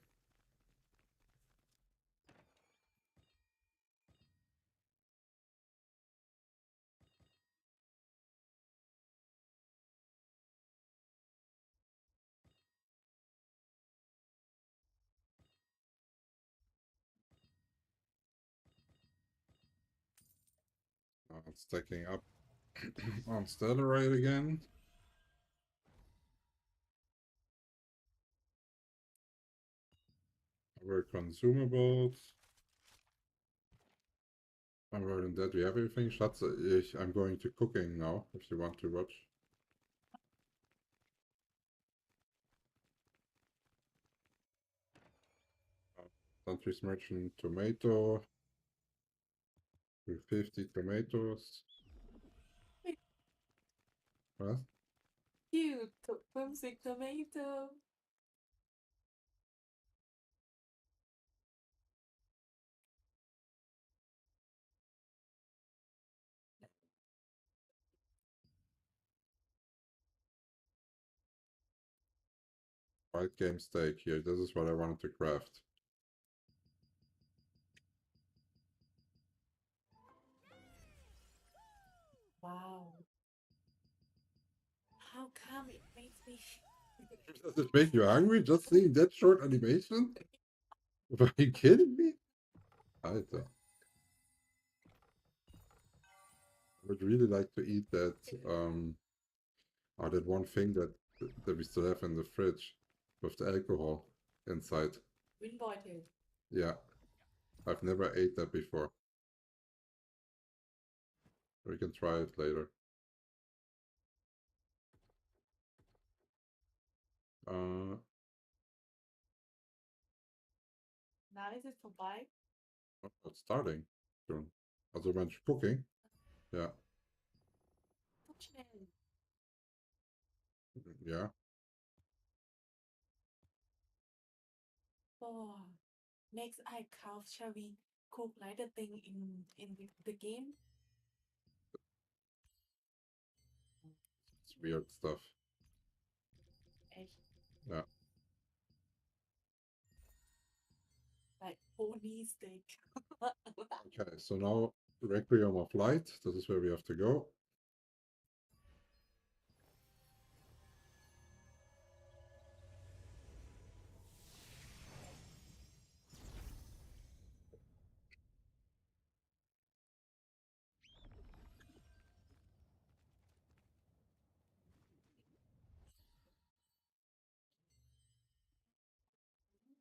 Stacking up on Stellarite again. Our consumables. Other than that, we have everything. Schatz, I'm going to cooking now, if you want to watch. Sentries Merchant tomato. 50 tomatoes. What? You took from sick tomato. Wild game steak here. This is what I wanted to craft. Wow. How come it makes me Does it make you hungry just seeing that short animation? Are you kidding me? Alter. I would really like to eat that, that one thing that we still have in the fridge with the alcohol inside. Windbeutel? Yeah, I've never ate that before. We can try it later. Now is it vorbei? Oh, it's starting soon. Also when cooking. Yeah, So schnell. yeah. Boah. Next I carve, shall we cook like the thing in the game? It's weird stuff. Echt? Yeah. Like pony steak. Okay, so now Requiem of Light. This is where we have to go.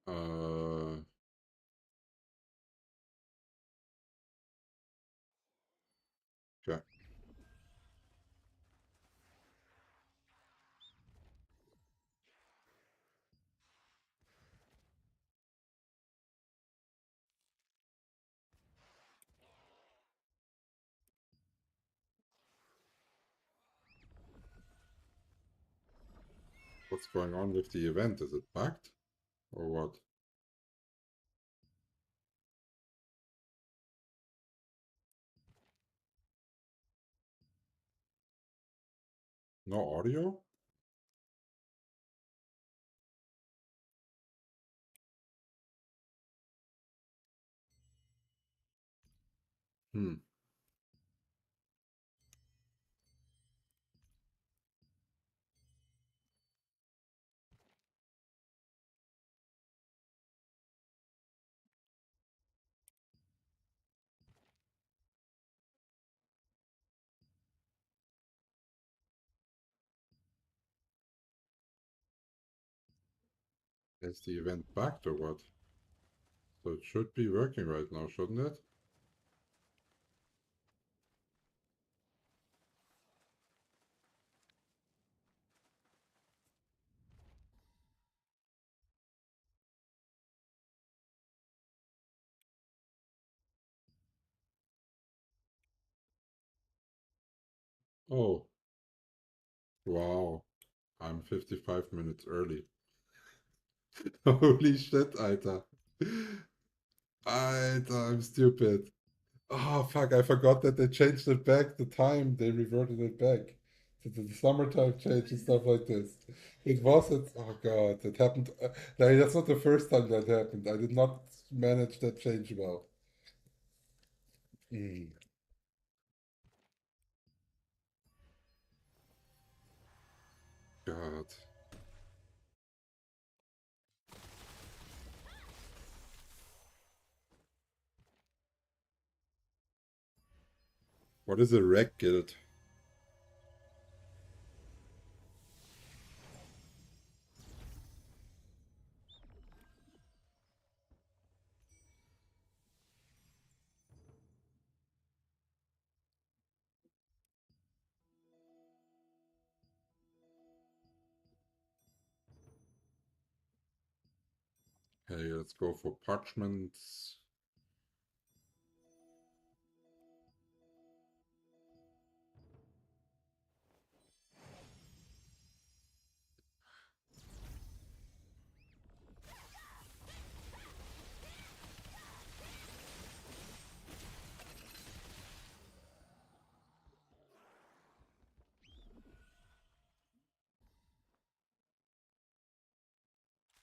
Uh, okay. What's going on with the event? Is it bugged or what? No audio? Hmm. Is the event bugged or what? So it should be working right now, shouldn't it? Oh, wow. I'm 55 minutes early. Holy shit, Alter. Alter, I'm stupid. Oh, fuck, I forgot that they changed it back, the time. They reverted it back. To the summertime change and stuff like this. It wasn't, oh god, it happened. Like, that's not the first time that happened. I did not manage that change well. Mm, God. What is a reg guild? Hey, let's go for parchments.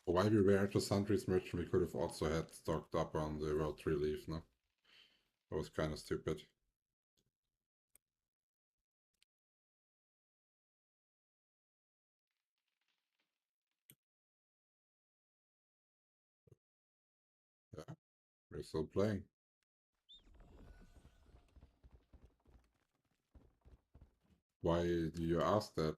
While we were at the Sundries merchant, we could have also had stocked up on the World 3 leaf, no? That was kind of stupid. Yeah, we're still playing. Why do you ask that?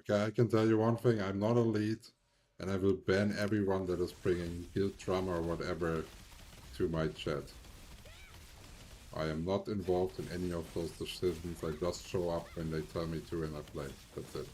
Okay, I can tell you one thing, I'm not elite, and I will ban everyone that is bringing guild drama or whatever to my chat. I am not involved in any of those decisions, I just show up when they tell me to and I play. That's it.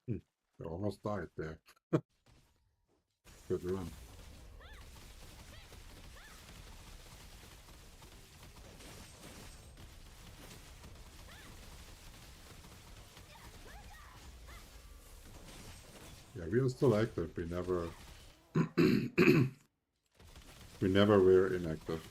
Hmm. I almost died there. Good run. Yeah, we are still active. We never we never were inactive.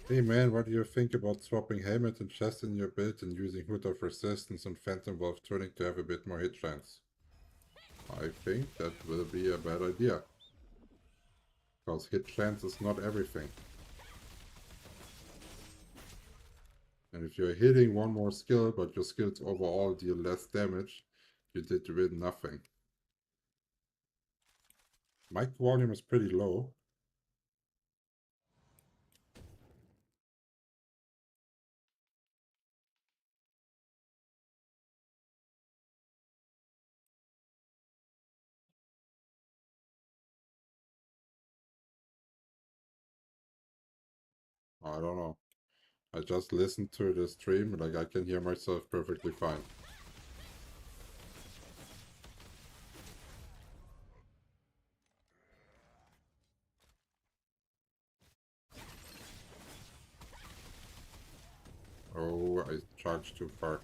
Hey man, what do you think about swapping helmet and chest in your build and using Hood of Resistance and Phantom Wolf turning to have a bit more hit chance? I think that will be a bad idea. Because hit chance is not everything. And if you're hitting one more skill, but your skills overall deal less damage, you did really nothing. Mic volume is pretty low. I don't know. I just listened to the stream, like I can hear myself perfectly fine. Oh, I charged too far.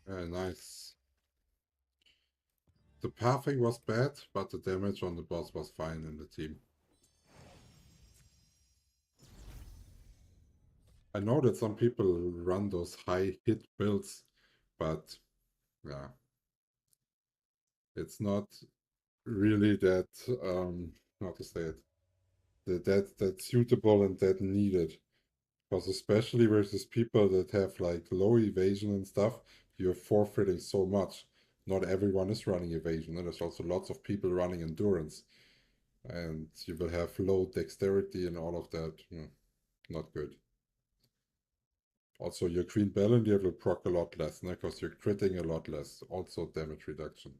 Yeah, nice. The pathing was bad, but the damage on the boss was fine in the team. I know that some people run those high hit builds, but yeah, it's not really that how to say it, that suitable and that needed. Because especially versus people that have like low evasion and stuff, you're forfeiting so much. Not everyone is running evasion, and there's also lots of people running endurance, and you will have low dexterity and all of that. Not good. Also, your Queen Ballandier will proc a lot less, because you're critting a lot less. Also, damage reduction.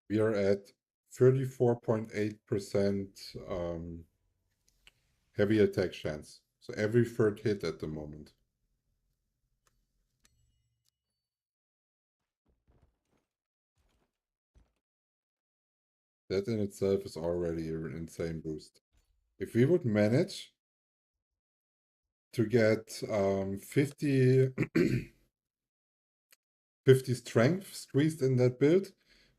We are at 34.8% heavy attack chance. So every third hit at the moment. That in itself is already an insane boost. If we would manage to get 50 50 strength squeezed in that build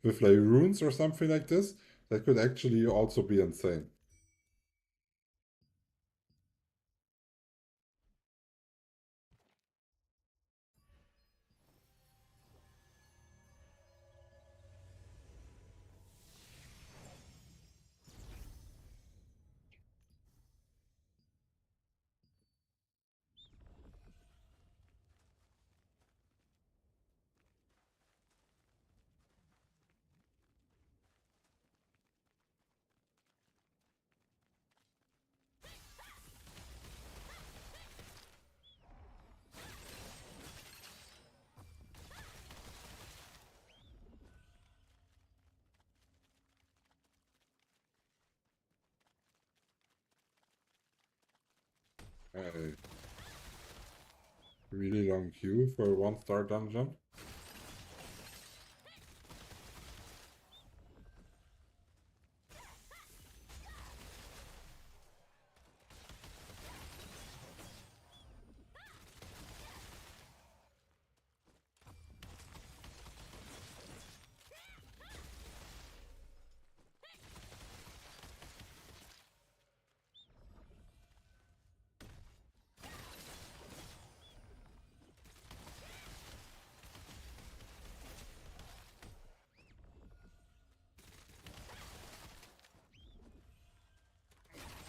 with like runes or something like this, that could actually also be insane. A really long queue for a 1-star dungeon.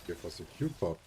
Give us a Q pop.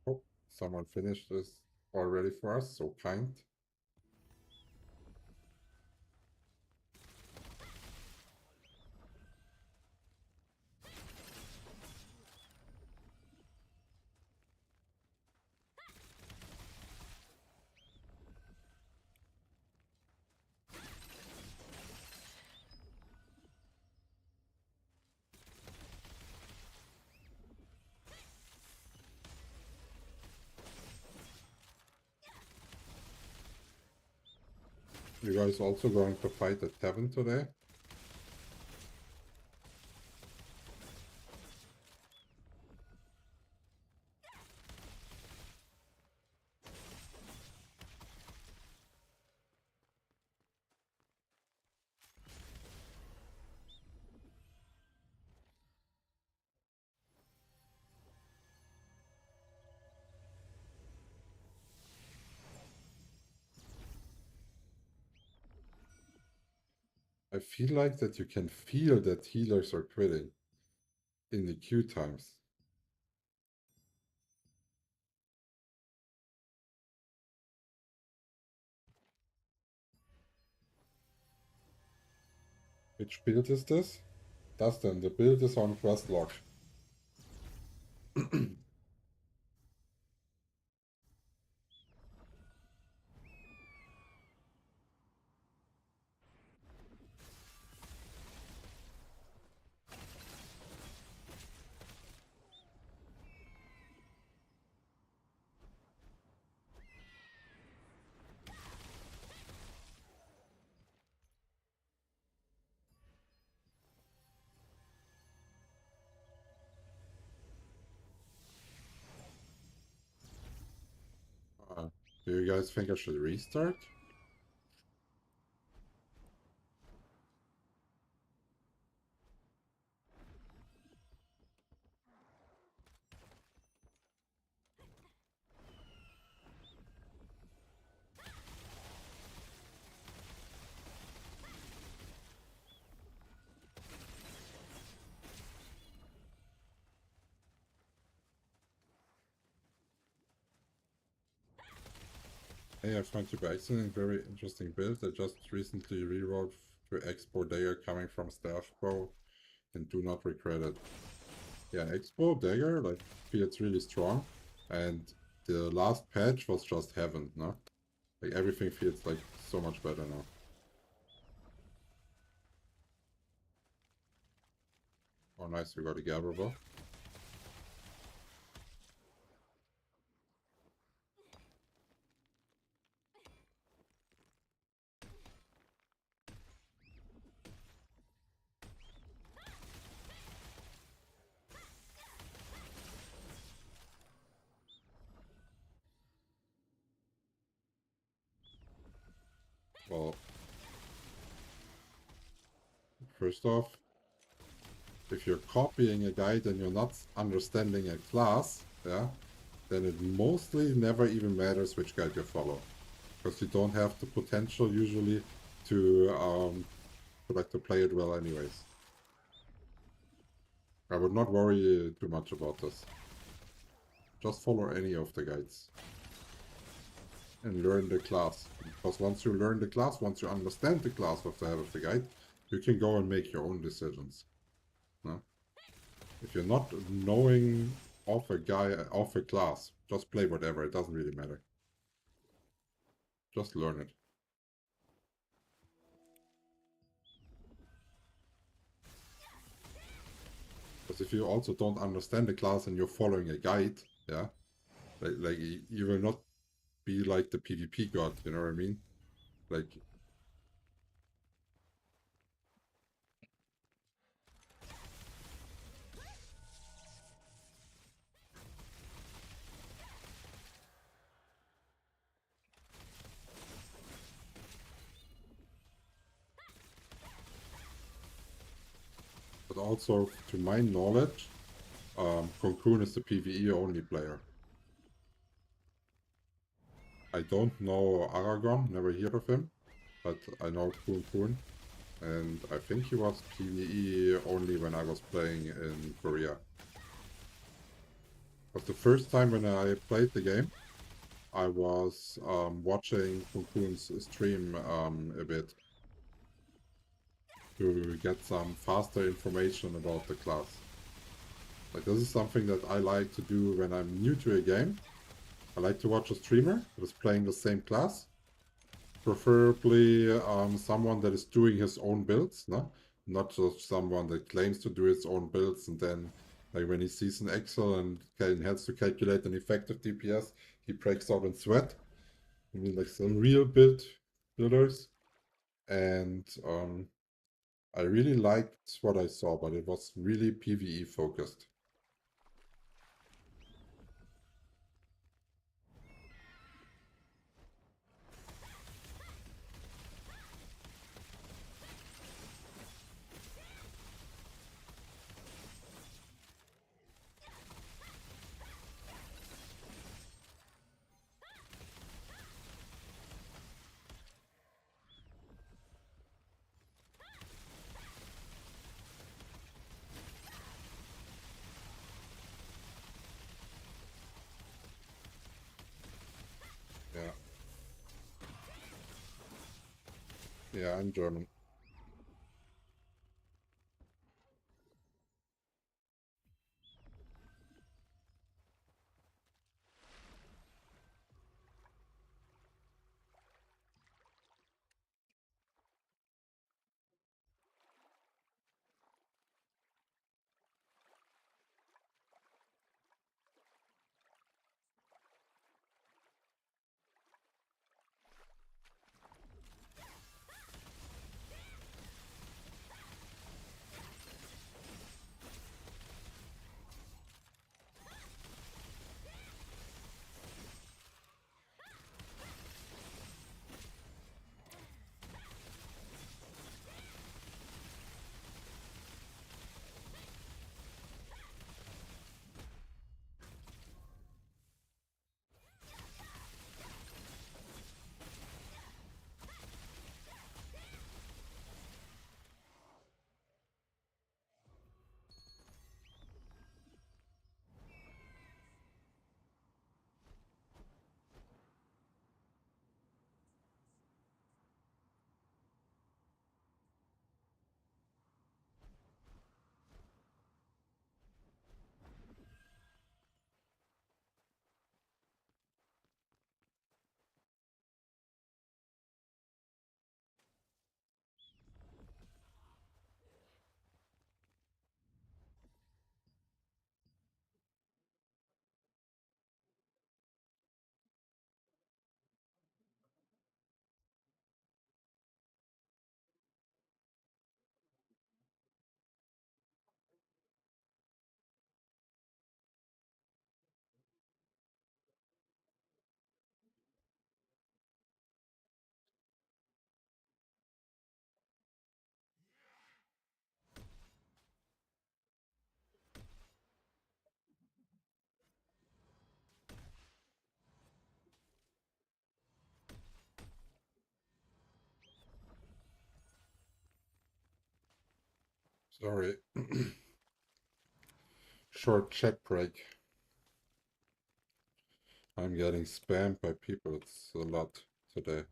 Oh, someone finished this already for us, so kind. You guys also going to fight at Tavern today? I feel like that you can feel that healers are quitting in the queue times. Which build is this? Dustin, the build is on quest log. Do you guys think I should restart? Hey, I find you by accident very interesting build. I just recently rewrote to Expo Dagger coming from Stash Bow and do not regret it. Yeah, Expo Dagger like feels really strong, and the last patch was just heaven, no? Like everything feels like so much better now. Oh nice, we got a Gabber bow. Well, first off, if you're copying a guide and you're not understanding a class, yeah, then it mostly never even matters which guide you follow. Because you don't have the potential usually to like to play it well anyways. I would not worry too much about this. Just follow any of the guides. And learn the class. Because once you learn the class, once you understand the class with the help of the guide, you can go and make your own decisions. No? If you're not knowing of a class, just play whatever, it doesn't really matter. Just learn it. Because if you also don't understand the class and you're following a guide, yeah, like you will not be like the PvP god, you know what I mean? Like, but also to my knowledge, Cocoon is the PvE only player. I don't know Aragon, never heard of him, but I know Cocoon, and I think he was PvE only when I was playing in Korea. But the first time when I played the game, I was watching Cocoon's stream a bit to get some faster information about the class. Like this is something that I like to do when I'm new to a game. I like to watch a streamer that is playing the same class, preferably someone that is doing his own builds, no? Not just someone that claims to do his own builds and then like when he sees an Excel and has to calculate an effective DPS, he breaks out in sweat. I mean like some real builders. And I really liked what I saw, but it was really PvE focused. Yeah. Yeah, I'm German. Sorry. Short chat break. I'm getting spammed by people. It's a lot today.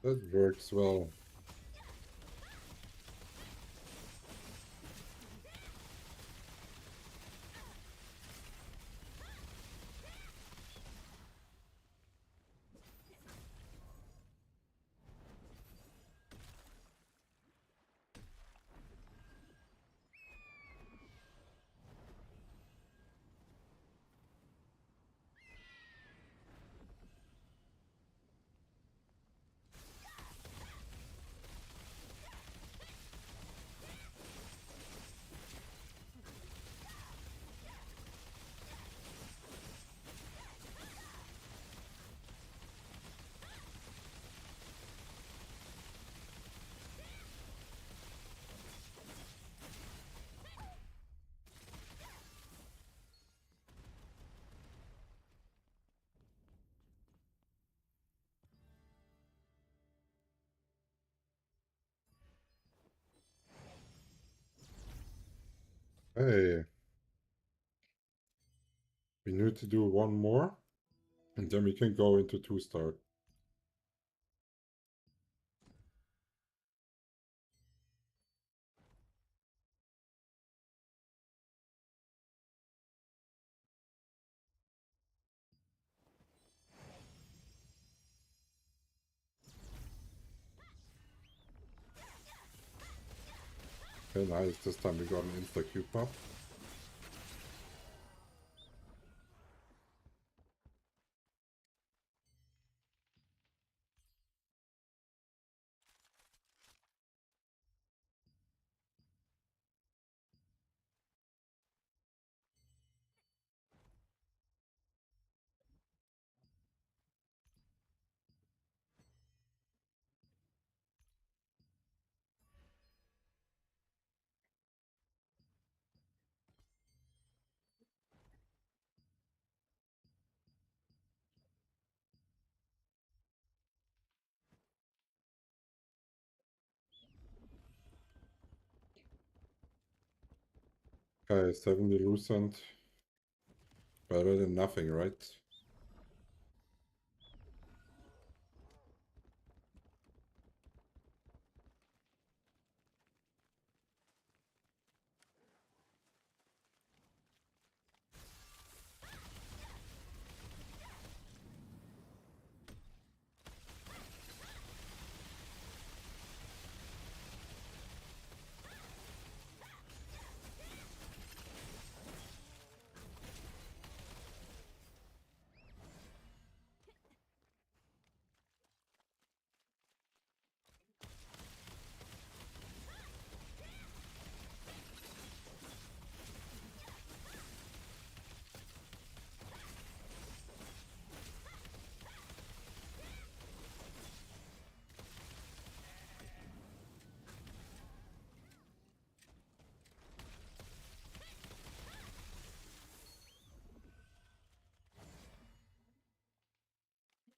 That works well. Hey, we need to do one more, and then we can go into 2-star. Okay, nice. This time we got an insta-Q pop. Okay, 70 Lucent. Better than nothing, right?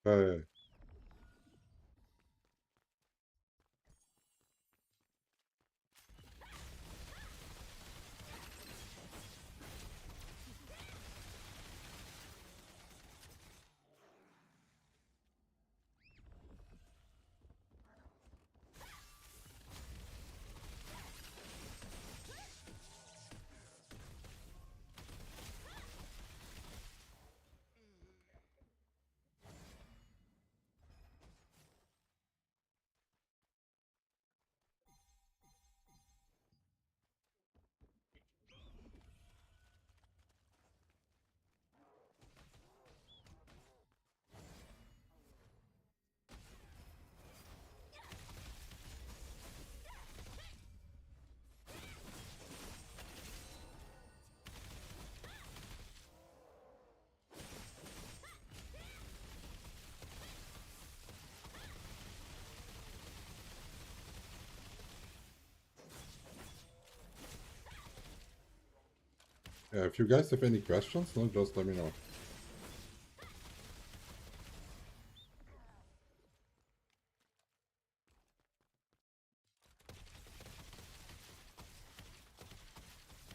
Okay. Yeah, if you guys have any questions, no, just let me know.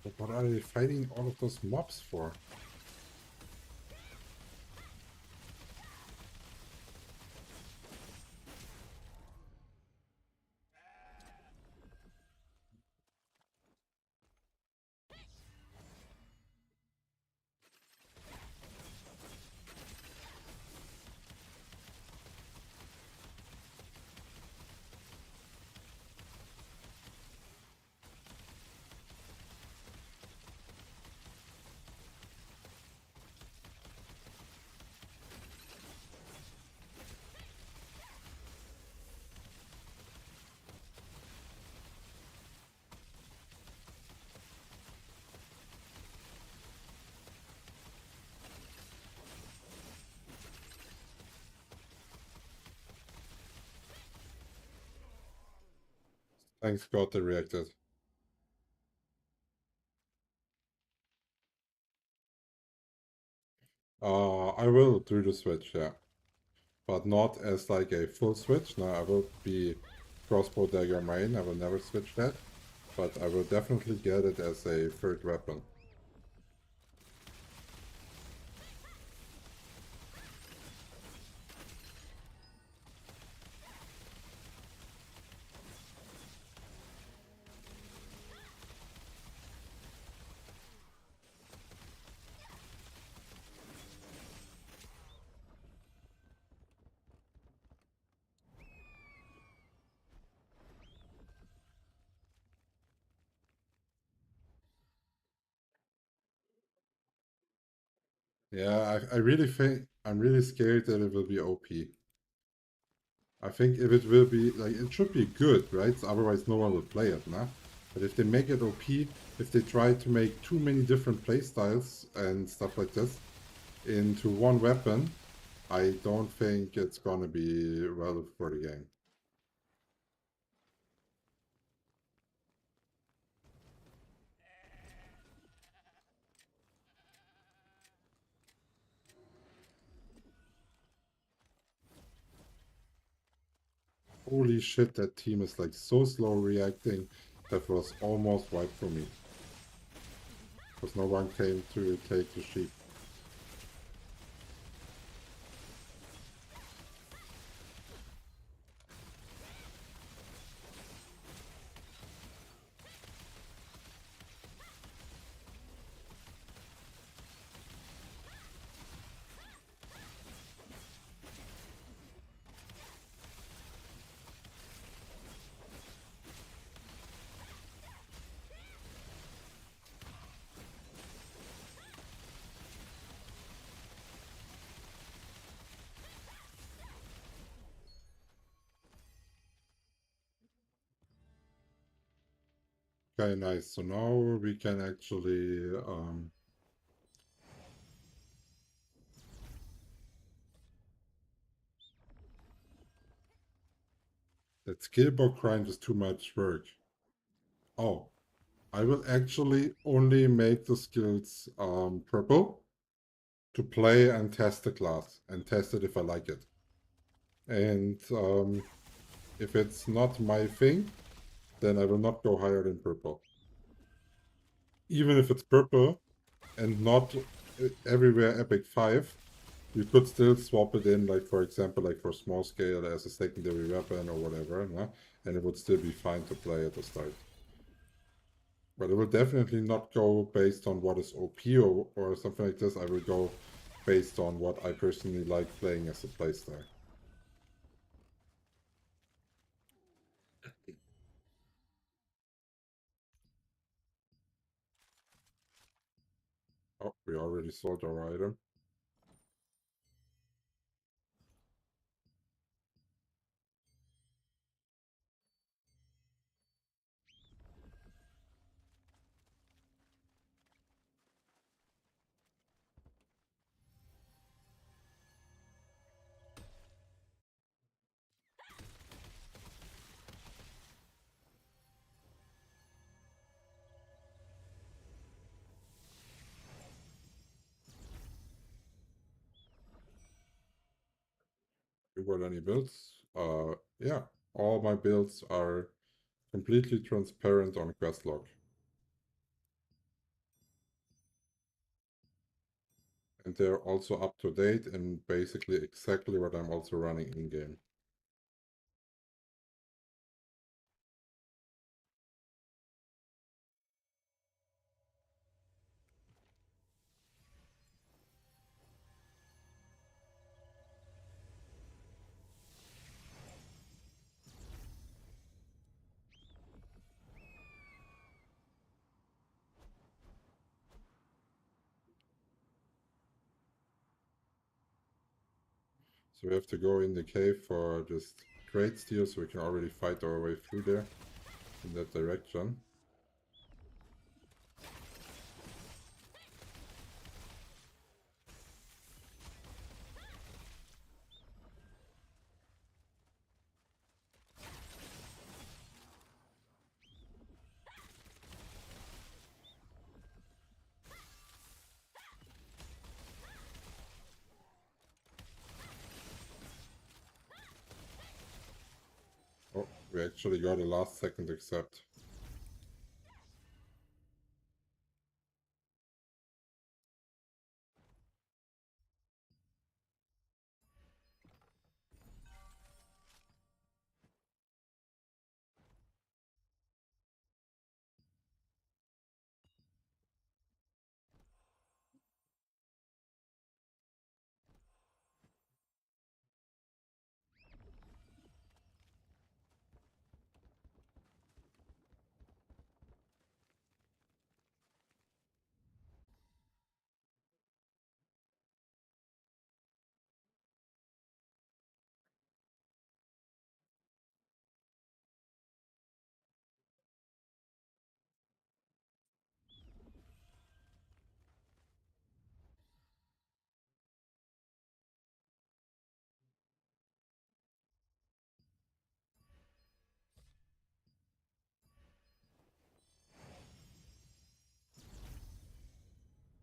But what are they fighting all of those mobs for? Thanks God they reacted. I will do the switch, yeah. But not as like a full switch. No, I will be crossbow dagger main. I will never switch that. But I will definitely get it as a third weapon. Yeah, I really think I'm really scared that it will be OP. I think if it will be like it should be good, right? So otherwise no one will play it, nah? But if they make it OP, if they try to make too many different playstyles and stuff like this into one weapon, I don't think it's gonna be relevant for the game. Holy shit, that team is like so slow reacting. That was almost wiped for me. Because no one came to take the sheep. Okay, nice. So now we can actually that skill book grind is too much work. Oh, I will actually only make the skills purple to play and test the class and test it if I like it. And if it's not my thing, then I will not go higher than purple. Even if it's purple and not everywhere epic 5, you could still swap it in, like for example, like for small scale as a secondary weapon or whatever, no? And it would still be fine to play at the start. But it will definitely not go based on what is OP or something like this. I will go based on what I personally like playing as a playstyle. Oh, we already sold our item. over any builds. Yeah, all my builds are completely transparent on Questlog. And they're also up to date and basically exactly what I'm also running in game. So we have to go in the cave for just great steel so we can already fight our way through there in that direction. Oh, we actually got a last second accept.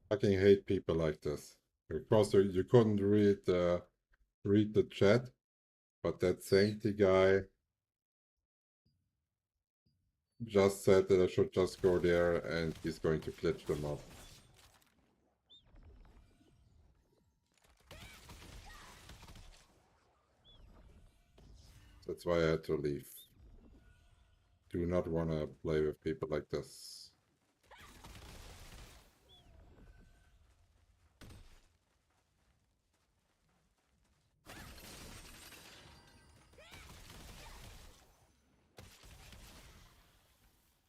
Fucking hate people like this. Of course, you couldn't read the chat, but that saintly guy just said that I should just go there and he's going to glitch them up. That's why I had to leave. Do not want to play with people like this.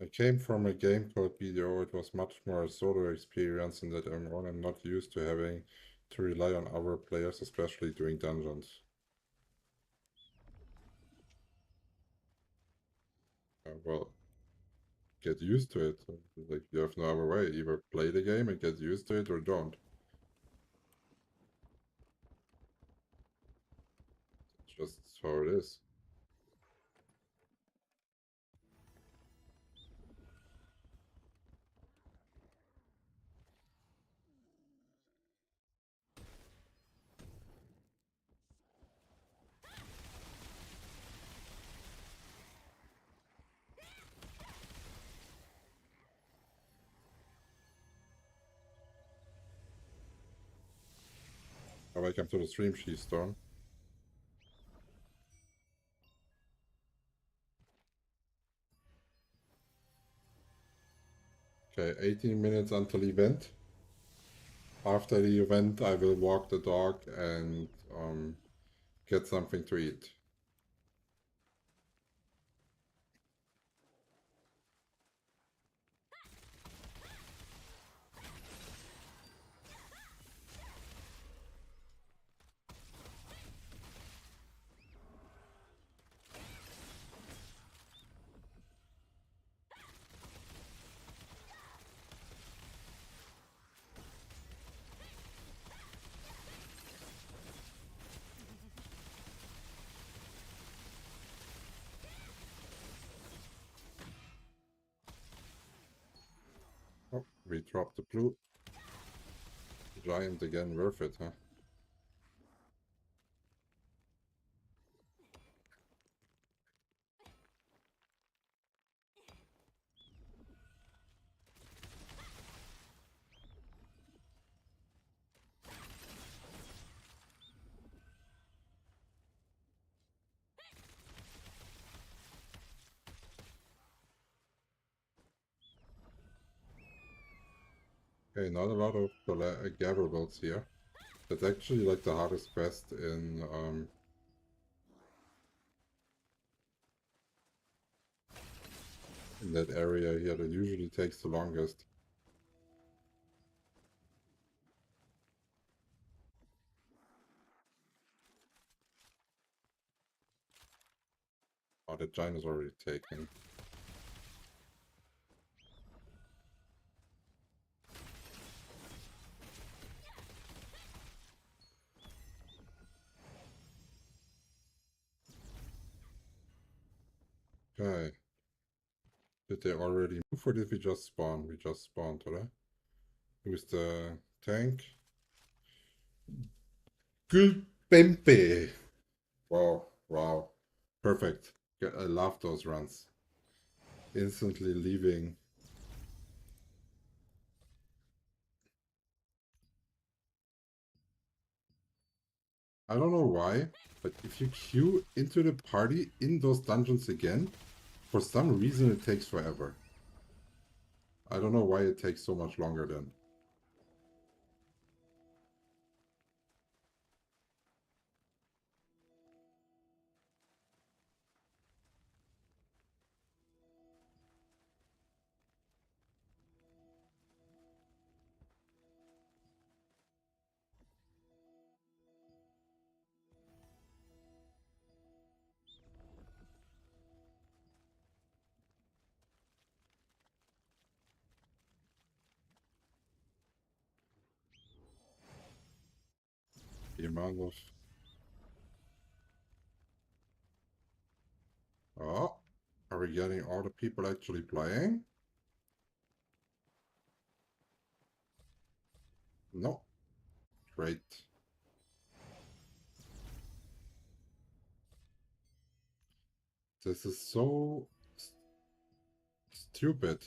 I came from a game code video. It was much more a solo experience in that I'm not used to having to rely on other players, especially during dungeons. Well, get used to it. Like, you have no other way. Either play the game and get used to it or don't. It's just how it is. Welcome to the stream, Sheestorm. Okay, 18 minutes until event. After the event, I will walk the dog and get something to eat. Oh, we dropped the blue. Giant again, worth it, huh? Okay, not a lot of gather builds here. That's actually like the hardest quest in that area here that usually takes the longest. Oh, the giant is already taken. Okay. Did they already move or did we just spawn? We just spawned, right? Who's the tank? Good Bempe! Wow, wow. Perfect. I love those runs. Instantly leaving. I don't know why, but if you queue into the party in those dungeons again, for some reason it takes forever. I don't know why it takes so much longer then. The amount of... Oh, are we getting all the people actually playing? No. Great. This is so stupid.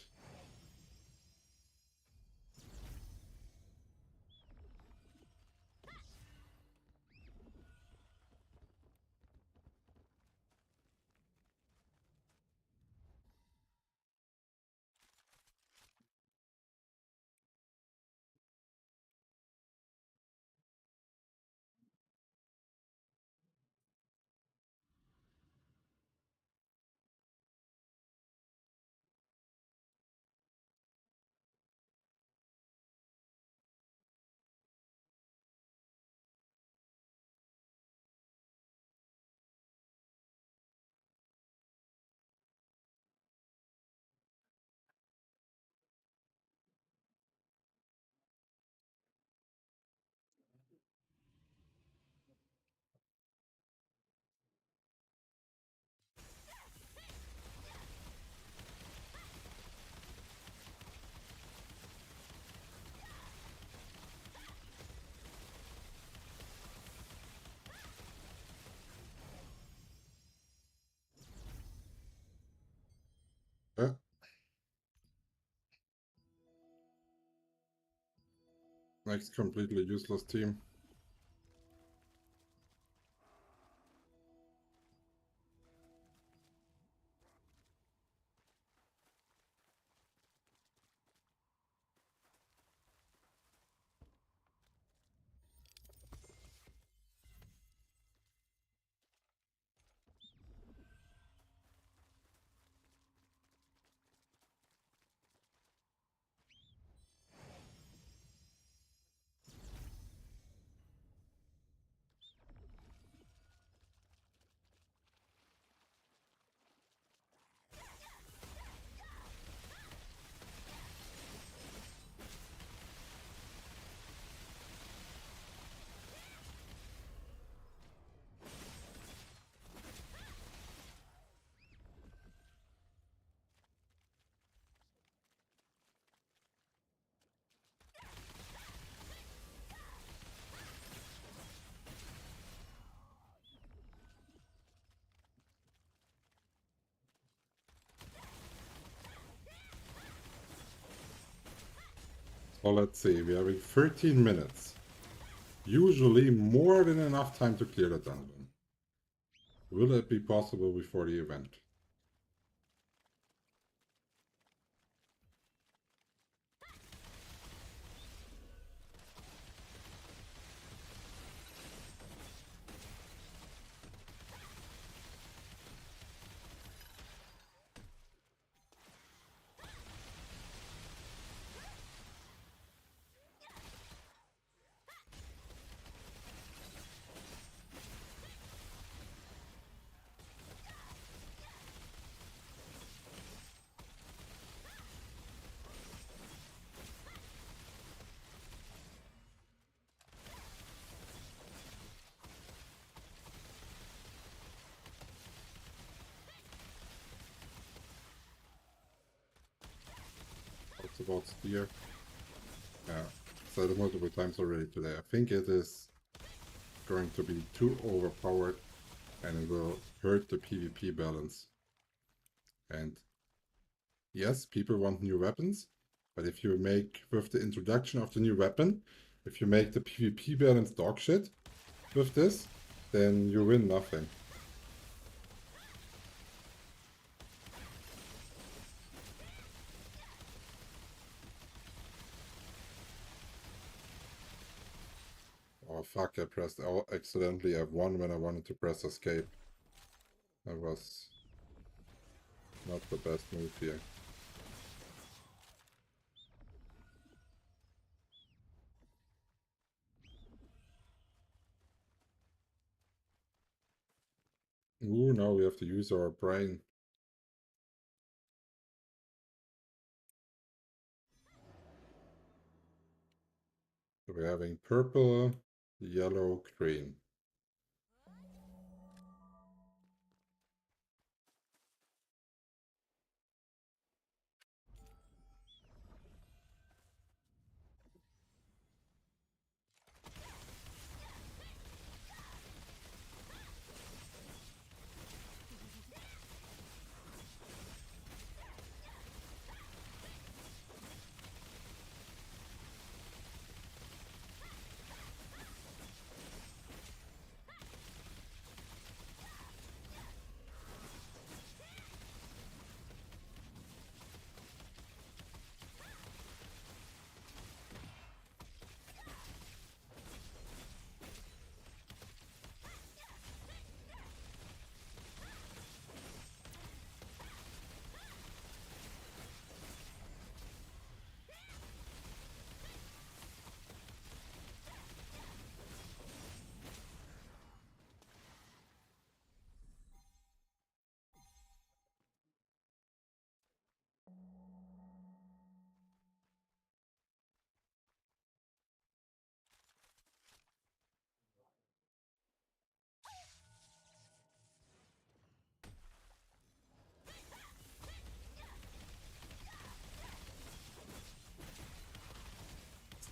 Next completely useless team. So let's see, we're having 13 minutes. Usually more than enough time to clear the dungeon. Will it be possible before the event? about spear. Yeah, said it multiple times already today. I think it is going to be too overpowered and it will hurt the PvP balance. And yes, people want new weapons, but if you make, with the introduction of the new weapon, if you make the PvP balance dog shit with this, then you win nothing. Oh fuck, I pressed accidentally F1 when I wanted to press escape. That was not the best move here. Ooh, now we have to use our brain. So we're having purple, yellow, green.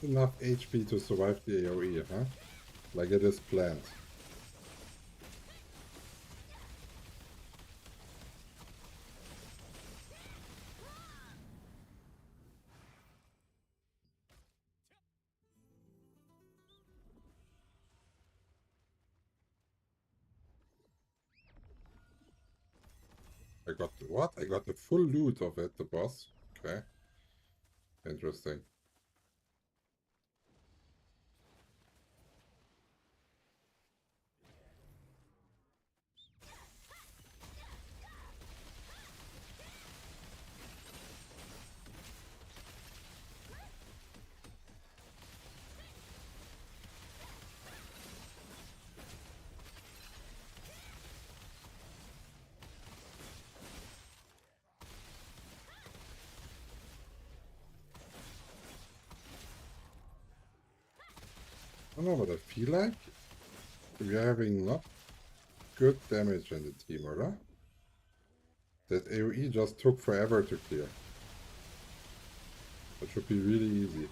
Enough HP to survive the AoE, huh? Like it is planned. I got the what? I got the full loot of it, the boss. Okay. Interesting. I don't know what I feel like. We're having not good damage in the team, right? That AoE just took forever to clear. That should be really easy.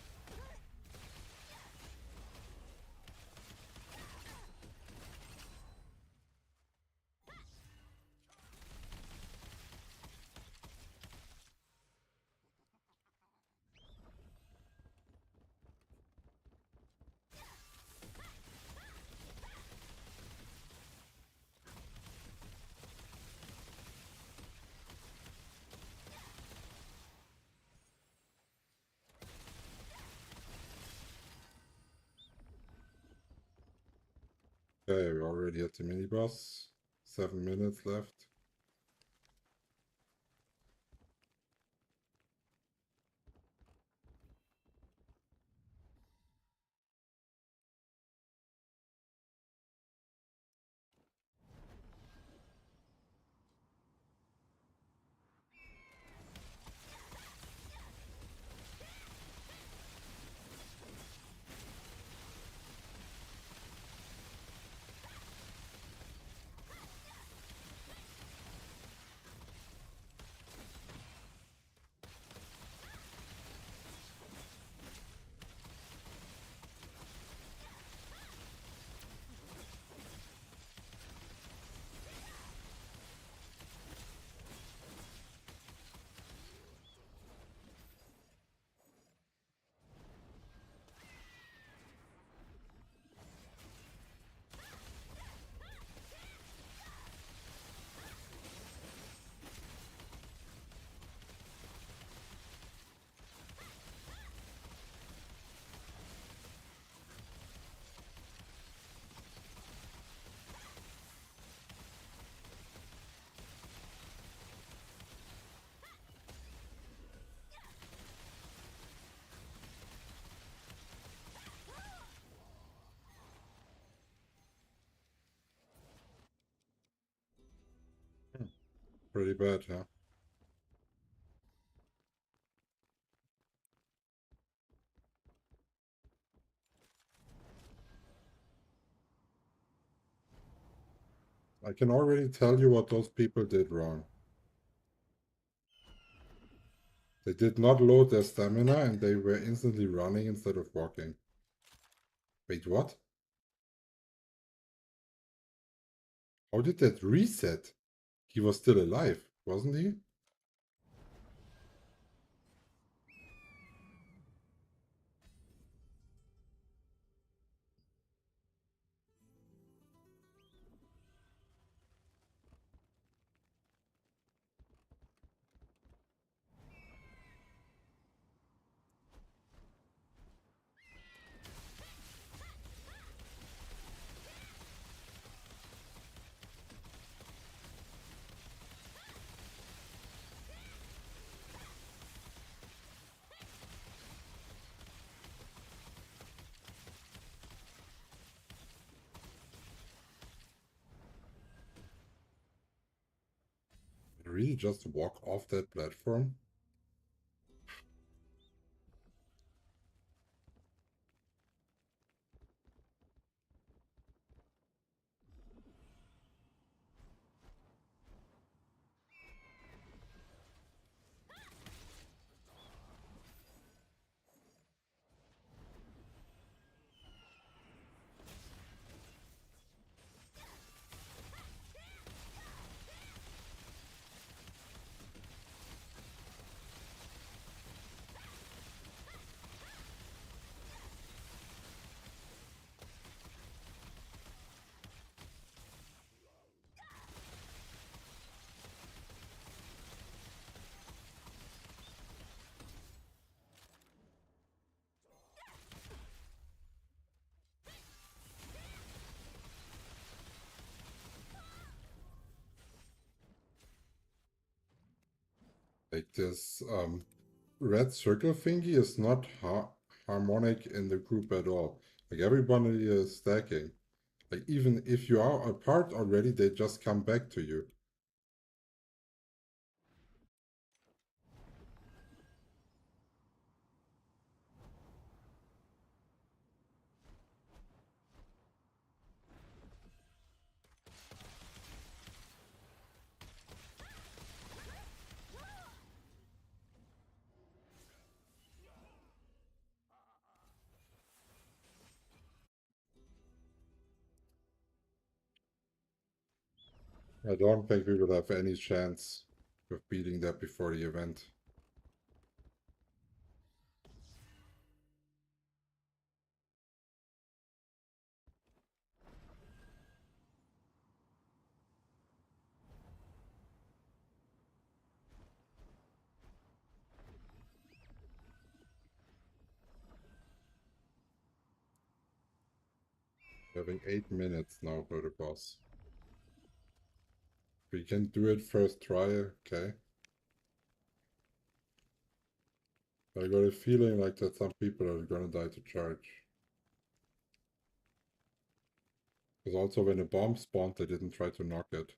Okay, we're already at the mini boss. 7 minutes left. Pretty bad, huh? I can already tell you what those people did wrong. They did not load their stamina and they were instantly running instead of walking. Wait, what? How did that reset? He was still alive, wasn't he? Really just walk off that platform? Like this red circle thingy is not harmonic in the group at all. Like everybody is stacking. Like even if you are apart already, they just come back to you. I don't think we will have any chance of beating that before the event. Having 8 minutes now for the boss. We can do it first try, okay. But I got a feeling like that some people are gonna die to charge. Because also when a bomb spawned, they didn't try to knock it.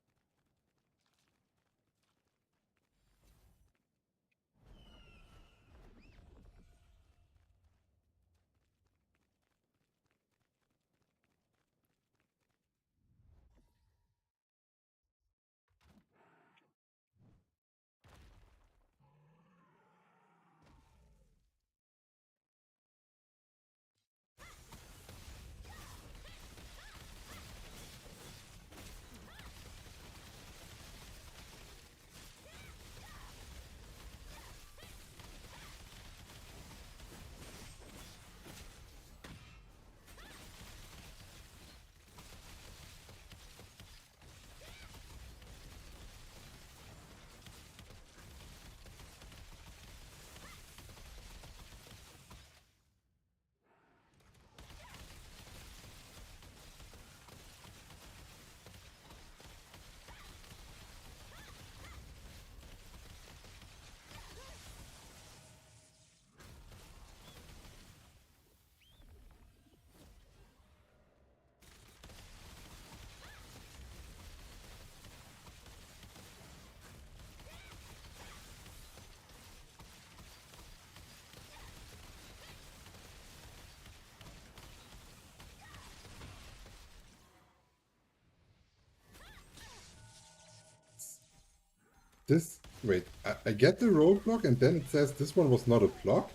This, wait, I get the roadblock and then it says this one was not a block?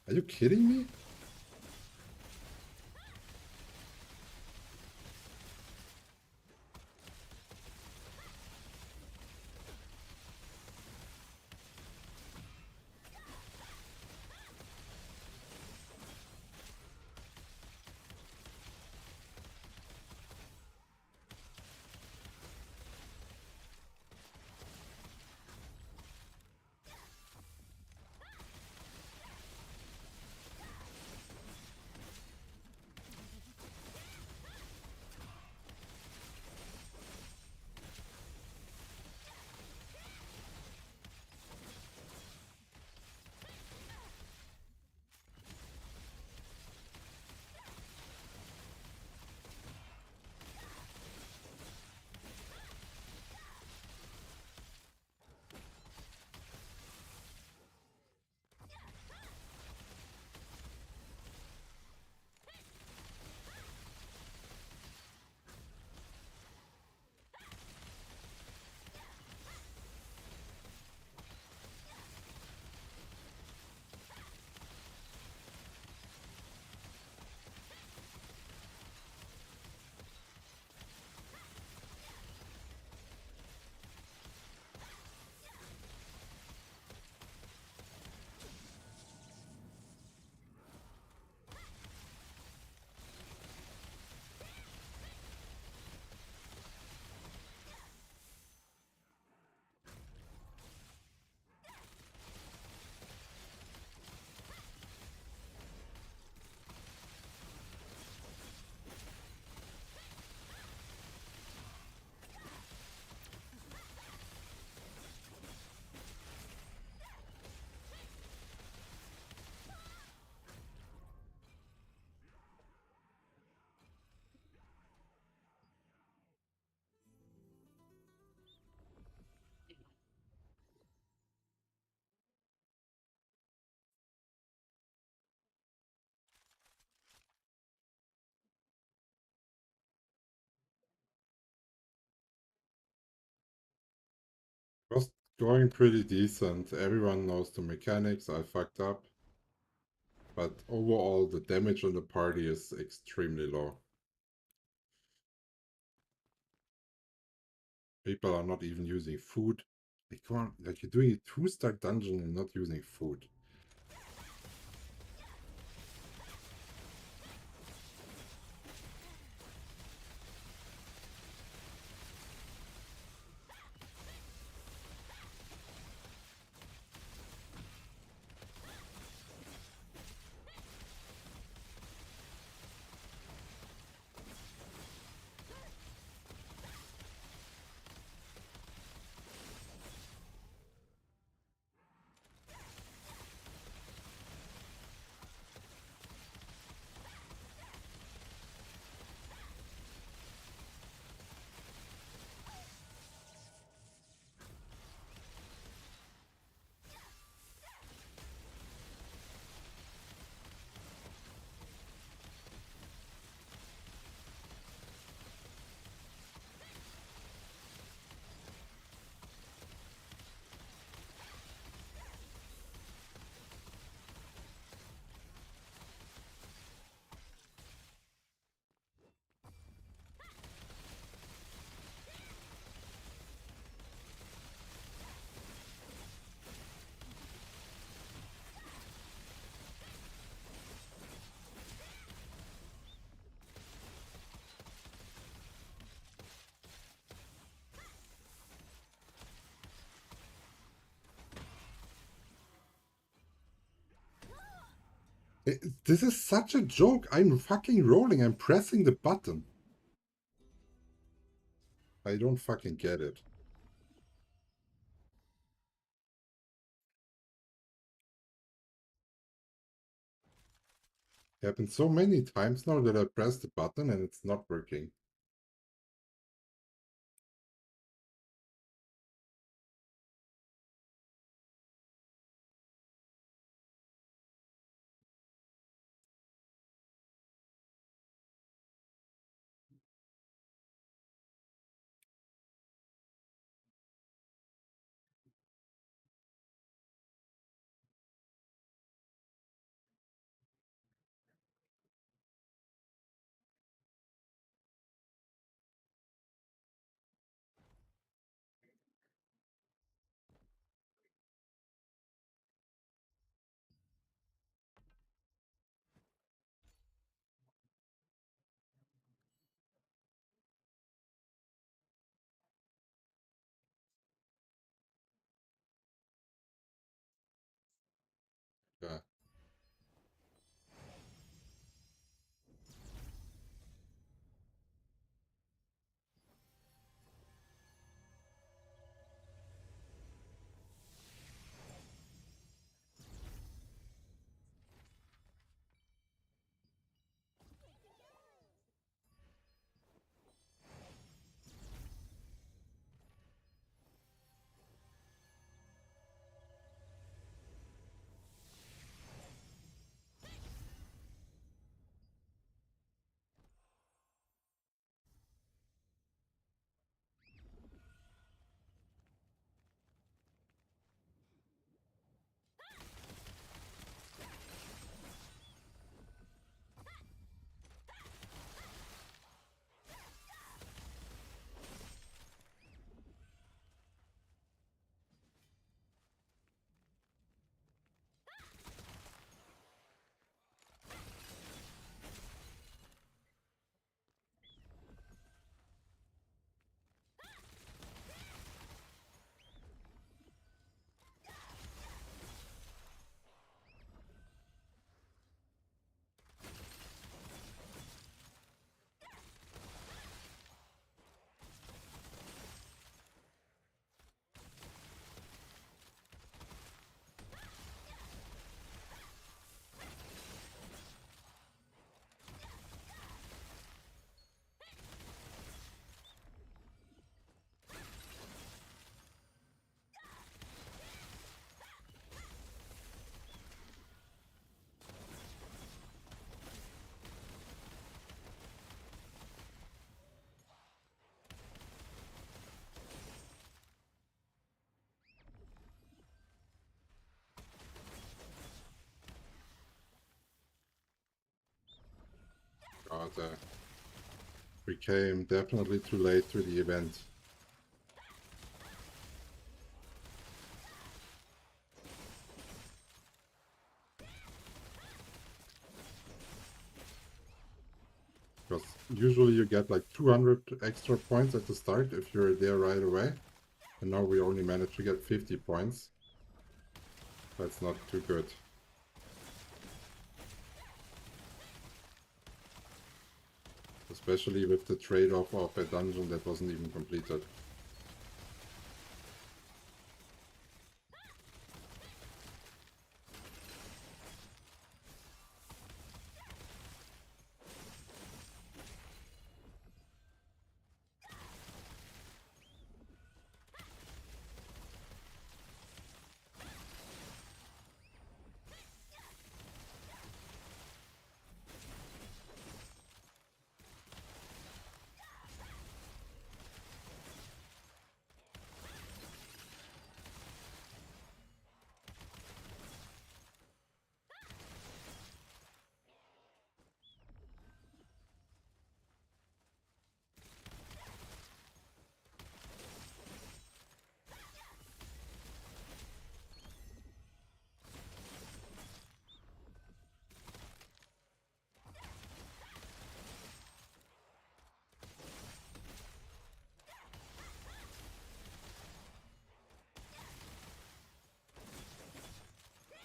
Are you kidding me? Was going pretty decent. Everyone knows the mechanics. I fucked up. But overall, the damage on the party is extremely low. People are not even using food. Like, come on, like you're doing a 2-star dungeon and not using food. This is such a joke. I'm fucking rolling. I'm pressing the button. I don't fucking get it. It happened so many times now that I press the button and it's not working. Yeah. God, we came definitely too late to the event. Because usually you get like 200 extra points at the start if you're there right away. And now we only managed to get 50 points. That's not too good. Especially with the trade-off of a dungeon that wasn't even completed.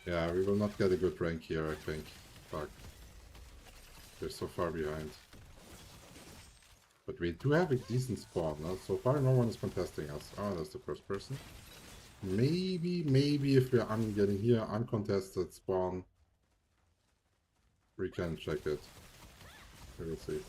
Yeah, we will not get a good rank here, I think. Fuck. We're so far behind. But we do have a decent spawn, no? So far no one is contesting us. Oh, that's the first person. Maybe if we're getting here uncontested spawn, we can check it. We will see.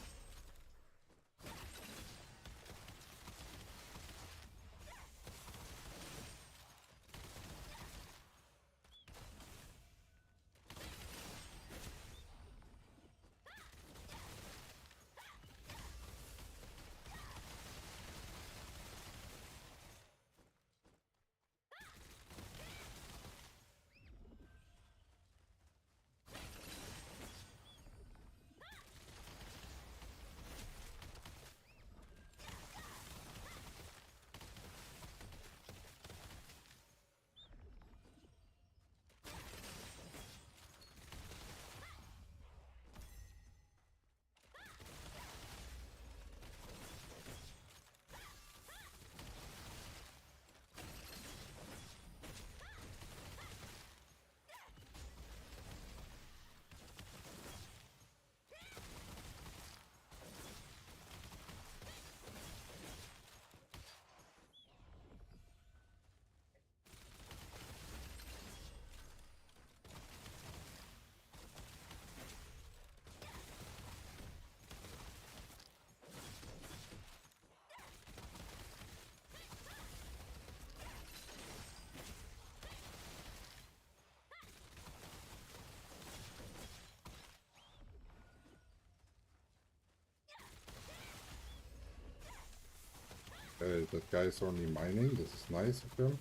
that guy is only mining. This is nice of him.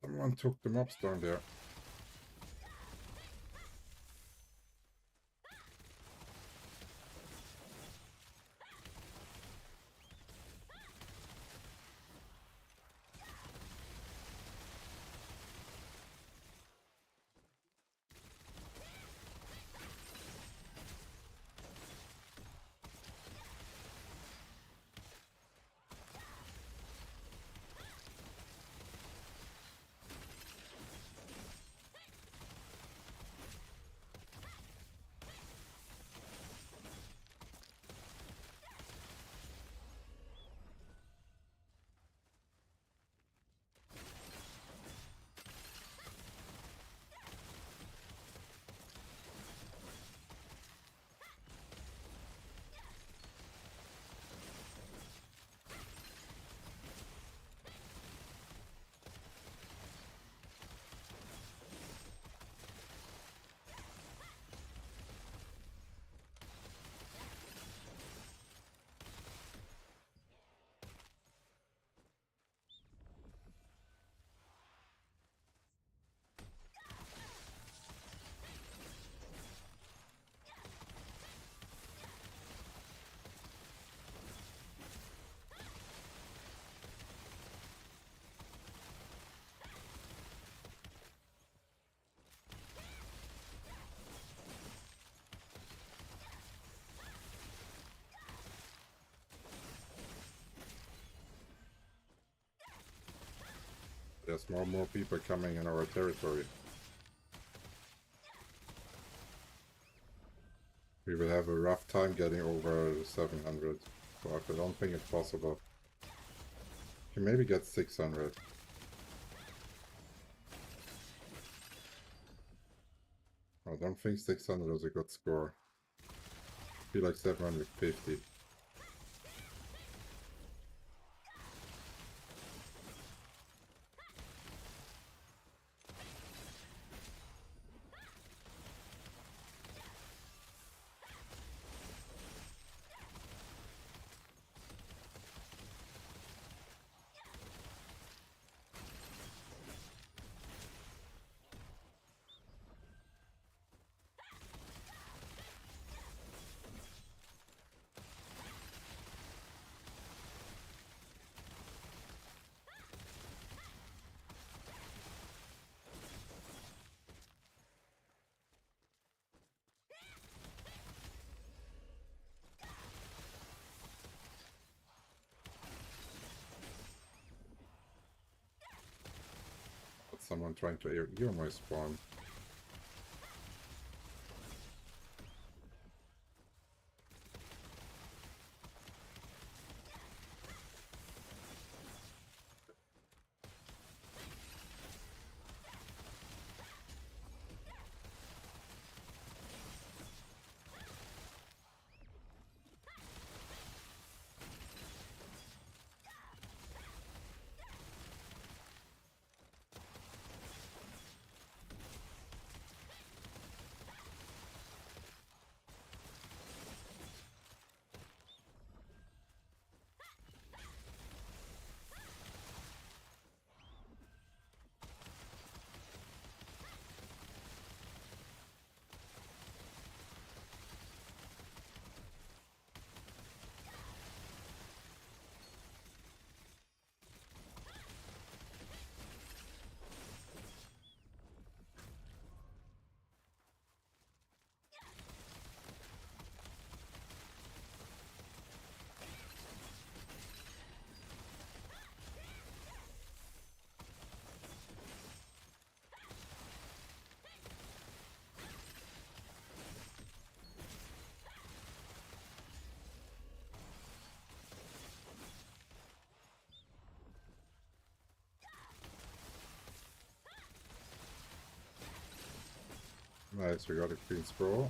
Someone took the mobs down there. There's more people coming in our territory. We will have a rough time getting over 700. But I don't think it's possible. You maybe get 600. I don't think 600 is a good score. I feel like 750. someone trying to AoE on my spawn. Nice, we got a clean scroll.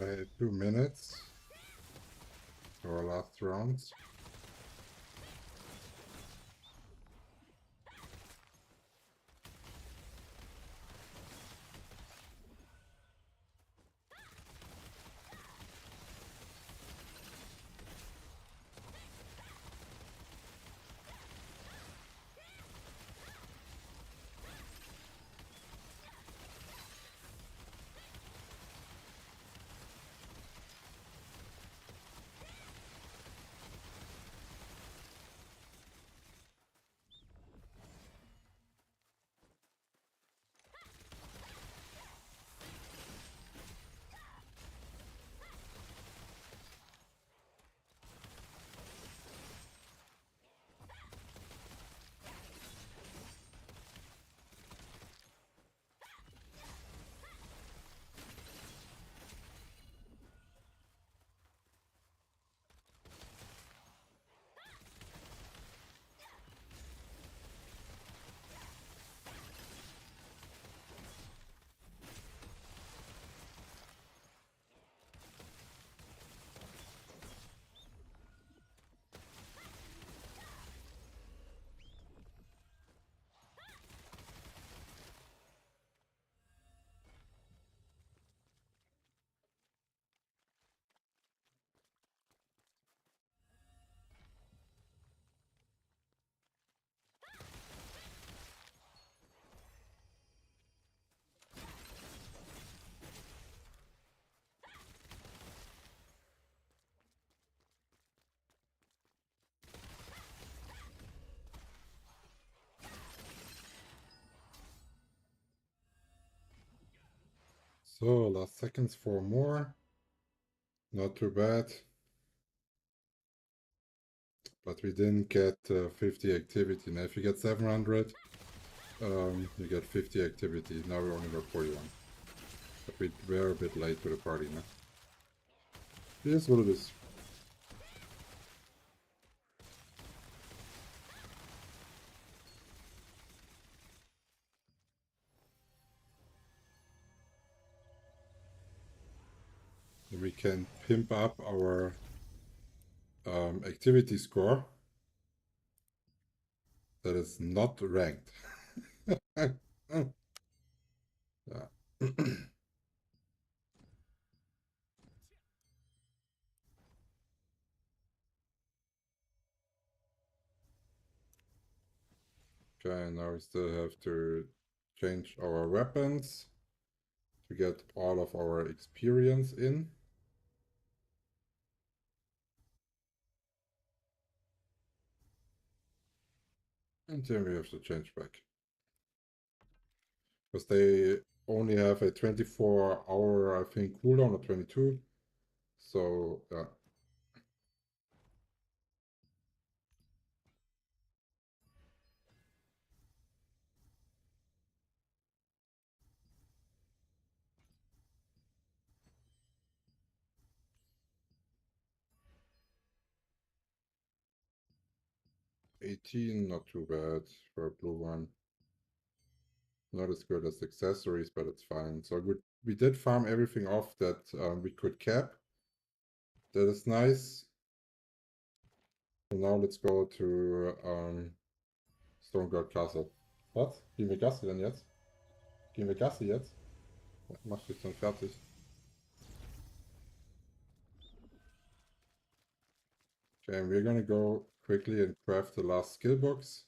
Okay, 2 minutes. Our last round. So, last seconds for more. Not too bad. But we didn't get 50 activity. Now if you get 700, you get 50 activity. Now we only got 41. But we were a bit late to the party now. It is what it is. We can pimp up our activity score that is not ranked. Yeah. Okay, now we still have to change our weapons to get all of our experience in. And then we have to change back. Because they only have a 24-hour, I think, cooldown, or 22. So, yeah. $18, not too bad for a blue one. Not as good as accessories, but it's fine. So good. We did farm everything off that we could cap. That is nice. So now let's go to Stone God Castle. Was? Gehen wir Gassi denn jetzt? Gehen wir Gassi jetzt? Mach dich dann fertig. Okay, and we're gonna go quickly and craft the last skill box.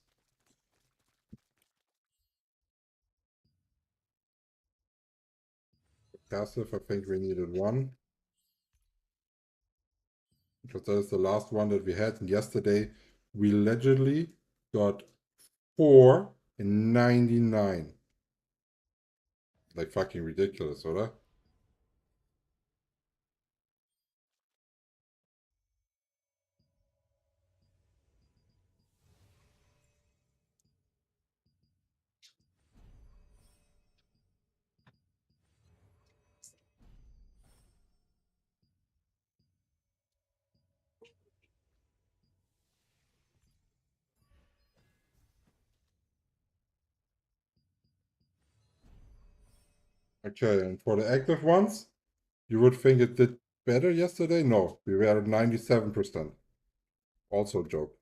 Passive, I think we needed 1. Because that is the last one that we had. And yesterday we allegedly got 4 in 99. Like fucking ridiculous, oder? Okay, and for the active ones, You would think it did better yesterday? No, we were at 97%. Also a joke.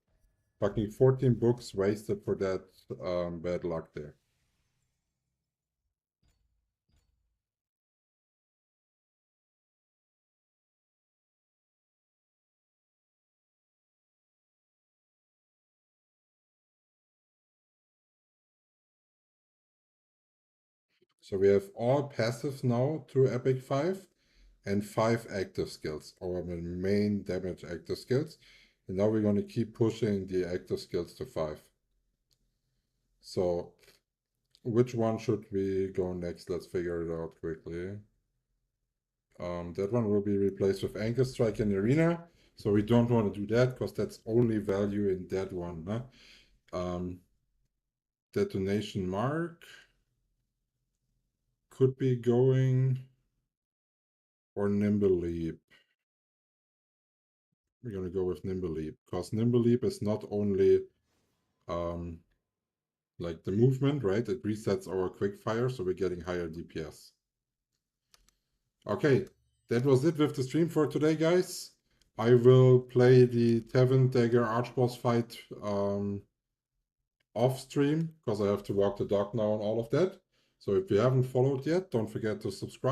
Fucking 14 books wasted for that bad luck there. So we have all passive now to Epic 5 and 5 active skills, our main damage active skills. And now we're going to keep pushing the active skills to 5. So which one should we go next? Let's figure it out quickly. That one will be replaced with Anchor Strike in Arena. So we don't want to do that because that's only value in that one. Huh? Detonation Mark could be going, or Nimble Leap. We're gonna go with Nimble Leap because Nimble Leap is not only like the movement, right? It resets our quick fire, so we're getting higher DPS. Okay, that was it with the stream for today, guys. I will play the Tevin Dagger Archboss fight off stream because I have to walk the dog now and all of that. So if you haven't followed yet, don't forget to subscribe.